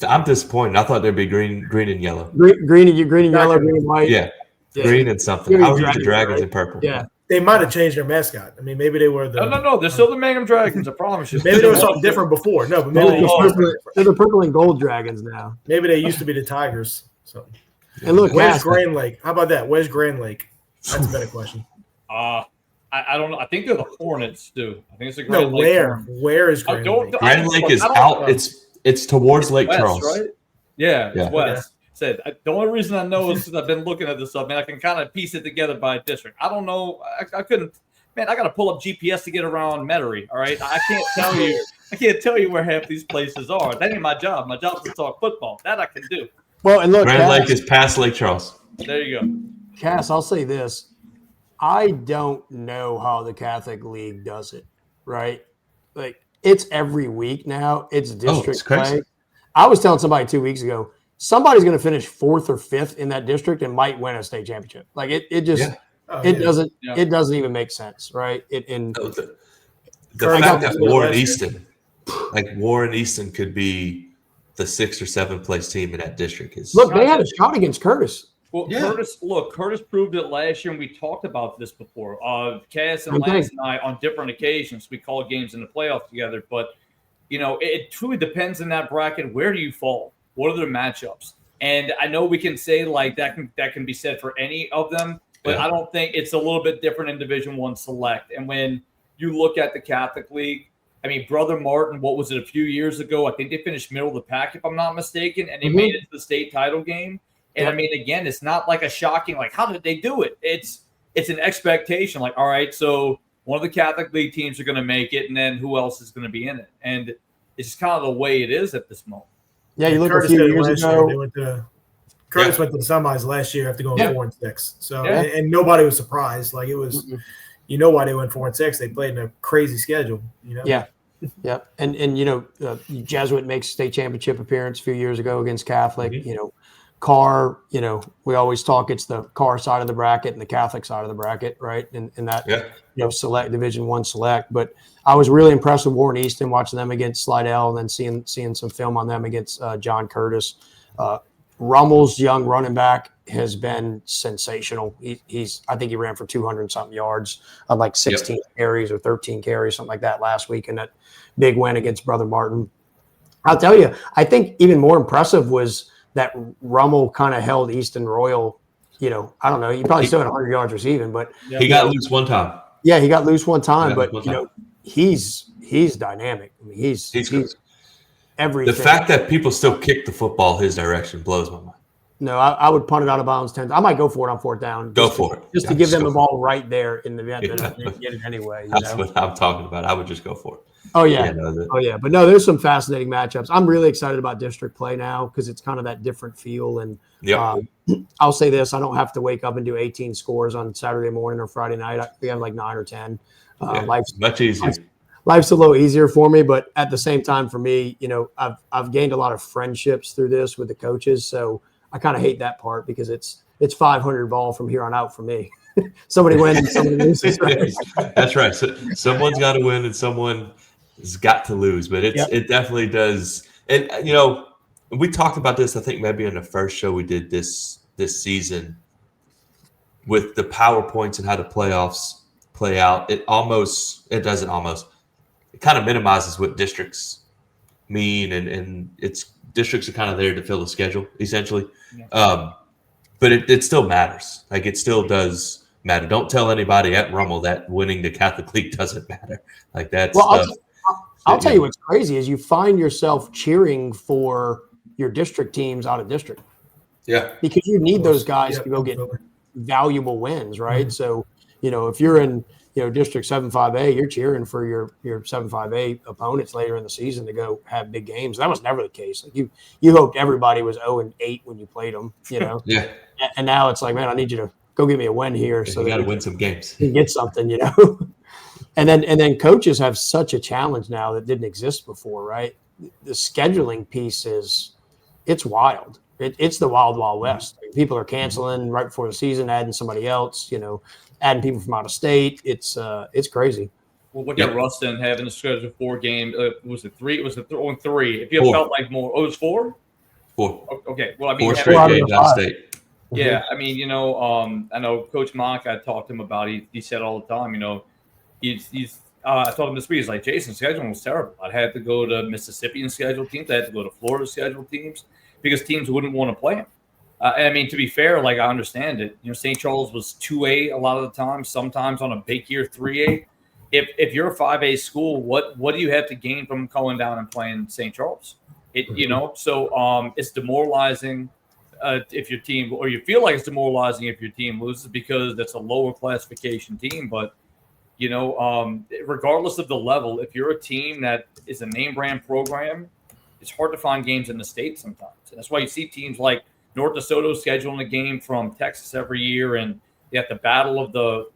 I'm disappointed. I thought they'd be green and yellow. Green and yellow, green and white. Yeah. Green and something. I was the Dragons in purple. Yeah. They might have changed their mascot. I mean, maybe they were the. No. They're still the Mangum Dragons. I promise you. Maybe there was something different before. No, but maybe they're the purple and gold Dragons now. Maybe they used to be the Tigers. So And look, where's Cass, Grand Lake? How about that? Where's Grand Lake? That's a better question. I don't know. I think they're the Hornets too. I think it's a No, Grand Lake where? Hornets. Where is Grand Lake? Grand Lake is out. It's towards Lake west, Charles. right? Yeah, it's Yeah. west. Said the only reason I know is because I've been looking at this stuff, man. I can kind of piece it together by district. I don't know. I couldn't. Man, I got to pull up GPS to get around Metairie. All right, I can't tell you. I can't tell you where half these places are. That ain't my job. My job is to talk football. That I can do. well, and look, Grand Cass, Lake is past Lake Charles. There you go. Cass, I'll say this. I don't know how the Catholic League does it, right? Like, it's every week now. It's district it's crazy. play. I was telling somebody 2 weeks ago, somebody's going to finish 4th or 5th in that district and might win a state championship. Like, it just doesn't it doesn't even make sense, right? The fact that Warren Easton could be the 6th or 7th place team in that district is look. They had a shot against Curtis. Well, Curtis proved it last year, and we talked about this before. Cass and Lance and I, on different occasions, we called games in the playoffs together. But, it truly depends on that bracket. Where do you fall? What are their matchups? And I know we can say, like, that can be said for any of them, but I don't think it's a little bit different in Division I Select. And when you look at the Catholic League, I mean, Brother Martin, what was it, a few years ago? I think they finished middle of the pack, if I'm not mistaken, and they made it to the state title game. And I mean, again, it's not like a shocking, like, how did they do it? It's an expectation. Like, all right, so one of the Catholic League teams are going to make it, and then who else is going to be in it? And it's just kind of the way it is at this moment. Yeah, you look Curtis a few did it years last ago. year. Curtis went to the semis last year after going 4-6. So and nobody was surprised. Like, it was, why they went 4-6. They played in a crazy schedule. Yeah. Yeah, and Jesuit makes state championship appearance a few years ago against Catholic. Carr, we always talk it's the Carr side of the bracket and the Catholic side of the bracket, right? In that select Division I Select. But I was really impressed with Warren Easton, watching them against Slidell, and then seeing some film on them against John Curtis. Rummel's young running back has been sensational. I think he ran for 200 something yards on like 16 carries or 13 carries, something like that last week in that big win against Brother Martin. I'll tell you, I think even more impressive was that Rummel kind of held Easton Royal. I don't know. He probably still had 100 yards receiving, but he got loose one time. Yeah, he got loose one time, but he's dynamic. I mean, he's everything. The fact that people still kick the football his direction blows my mind. No, I would punt it out of bounds 10. I might go for it on 4th down. Go for it. Just to give them the ball right there in the event that I didn't get it anyway. That's what I'm talking about. I would just go for it. Oh, yeah. But no, there's some fascinating matchups. I'm really excited about district play now because it's kind of that different feel. And I'll say this. I don't have to wake up and do 18 scores on Saturday morning or Friday night. We have like 9 or 10. Life's much easier. Life's a little easier for me, but at the same time, for me, I've gained a lot of friendships through this with the coaches. So I kind of hate that part because it's 500 ball from here on out for me. Somebody wins and somebody loses. Right? That's right. So someone's got to win and someone has got to lose, but it definitely does. And we talked about this, I think maybe in the first show we did this season with the PowerPoints and how the playoffs play out. It kind of minimizes what districts mean, and districts are kind of there to fill the schedule essentially. But it still matters. Like, it still does matter. Don't tell anybody at Rummel that winning the Catholic League doesn't matter. Like, that's I'll tell you what's crazy is you find yourself cheering for your district teams out of district. Yeah. Because you need those guys to go get valuable wins, right? Mm-hmm. So, if you're in, District 7-5A, you're cheering for your 7-5A opponents later in the season to go have big games. That was never the case. Like, you hoped everybody was 0-8 when you played them, Yeah. And now it's like, man, I need you to go get me a win here. So you got to win some games. You get something, And then coaches have such a challenge now that didn't exist before, right? The scheduling piece it's wild. It's the wild, wild west. People are canceling right before the season, adding somebody else, adding people from out of state. It's crazy. Well, look at Ruston having a schedule 4 games. Was it 3? It was 3. If you felt like more, it was 4? 4. Okay. Well, I mean, 4 straight games out of state. Yeah, I mean, I know Coach Mock. I talked to him about. He said all the time, he's. I told him this week. He's like, Jason's schedule was terrible. I had to go to Mississippian schedule teams. I had to go to Florida schedule teams because teams wouldn't want to play him. I mean, to be fair, like I understand it. St. Charles was 2A a lot of the time. Sometimes on a big year 3A. If you're a 5A school, what do you have to gain from going down and playing St. Charles? So it's demoralizing if your team, or you feel like it's demoralizing if your team loses because that's a lower classification team. But regardless of the level, if you're a team that is a name brand program, it's hard to find games in the state sometimes. And that's why you see teams like North DeSoto scheduling a game from Texas every year, and they have the battle of the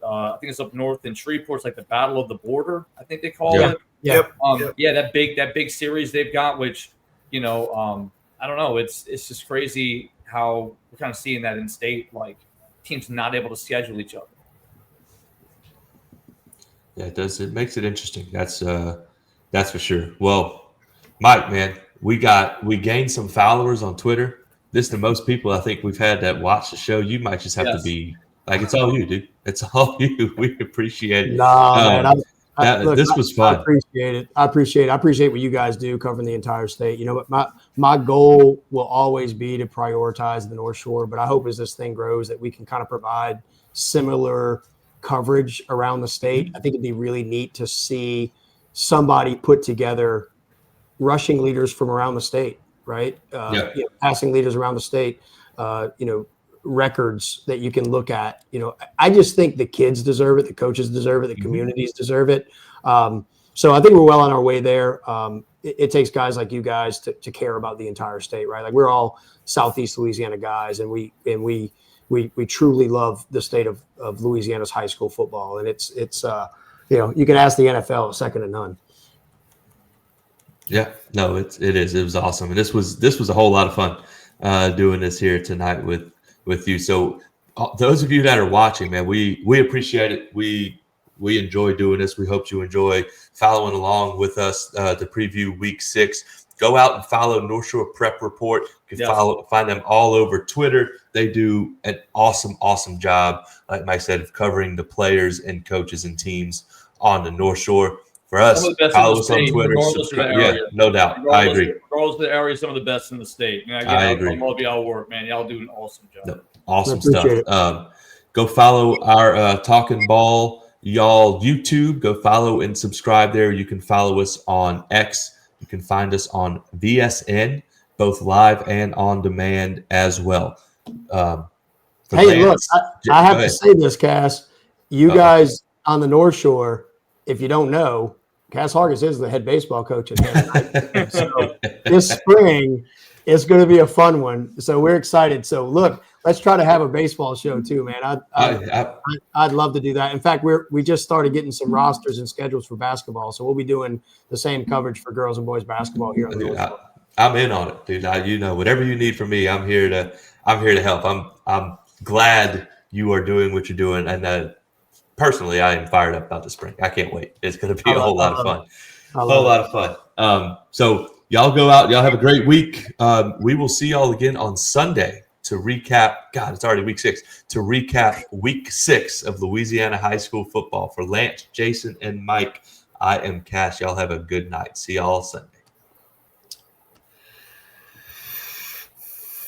I think it's up north in Shreveport. It's like the battle of the border, I think they call it. Yep. Yeah, that big series they've got, which I don't know. It's just crazy how we're kind of seeing that in state, like teams not able to schedule each other. Yeah, it does. It makes it interesting. That's for sure. Well, Mike, man, we gained some followers on Twitter. This is the most people I think we've had that watch the show. You might just have to be like, it's all you, dude. It's all you. We appreciate it. Nah, man. This was fun. I appreciate it. I appreciate what you guys do covering the entire state. But my goal will always be to prioritize the North Shore, but I hope as this thing grows that we can kind of provide similar coverage around the state. I think it'd be really neat to see somebody put together rushing leaders from around the state, right? Passing leaders around the state, records that you can look at. I just think the kids deserve it, the coaches deserve it, the communities deserve it. So I think we're well on our way there. It takes guys like you guys to care about the entire state, right? Like we're all Southeast Louisiana guys, and we truly love the state of Louisiana's high school football, and it's you can ask the NFL, second to none. Yeah, no, it is. It was awesome, and this was a whole lot of fun doing this here tonight with you. So those of you that are watching, man, we appreciate it. We enjoy doing this. We hope you enjoy following along with us to preview Week 6. Go out and follow Northshore Prep Report. You can find them all over Twitter. They do an awesome job, like Mike said, of covering the players and coaches and teams on the North Shore. For us, follow us on Twitter. No doubt. I agree. Regardless of the area, some of the best in the state. I agree. I love y'all work, man. Y'all do an awesome job. No, awesome stuff. Go follow our Talking Ball y'all YouTube. Go follow and subscribe there. You can follow us on X. You can find us on VSN, both live and on demand as well. Hey, look, I have to say this, Cass. You guys on the North Shore, if you don't know, Cass Hargis is the head baseball coach at Hannah. So this spring, it's going to be a fun one. So we're excited. So look, let's try to have a baseball show too, man. I'd love to do that. In fact, we just started getting some rosters and schedules for basketball. So we'll be doing the same coverage for girls and boys basketball here on the North Shore. I'm in on it, dude. Whatever you need from me, I'm here to help. I'm glad you are doing what you're doing, and personally, I am fired up about the spring. I can't wait. It's going to be a whole lot of fun. A whole lot of fun. So y'all go out. Y'all have a great week. We will see y'all again on Sunday to recap. God, it's already Week 6. To recap Week 6 of Louisiana high school football. For Lance, Jason, and Mike, I am Cash. Y'all have a good night. See y'all Sunday.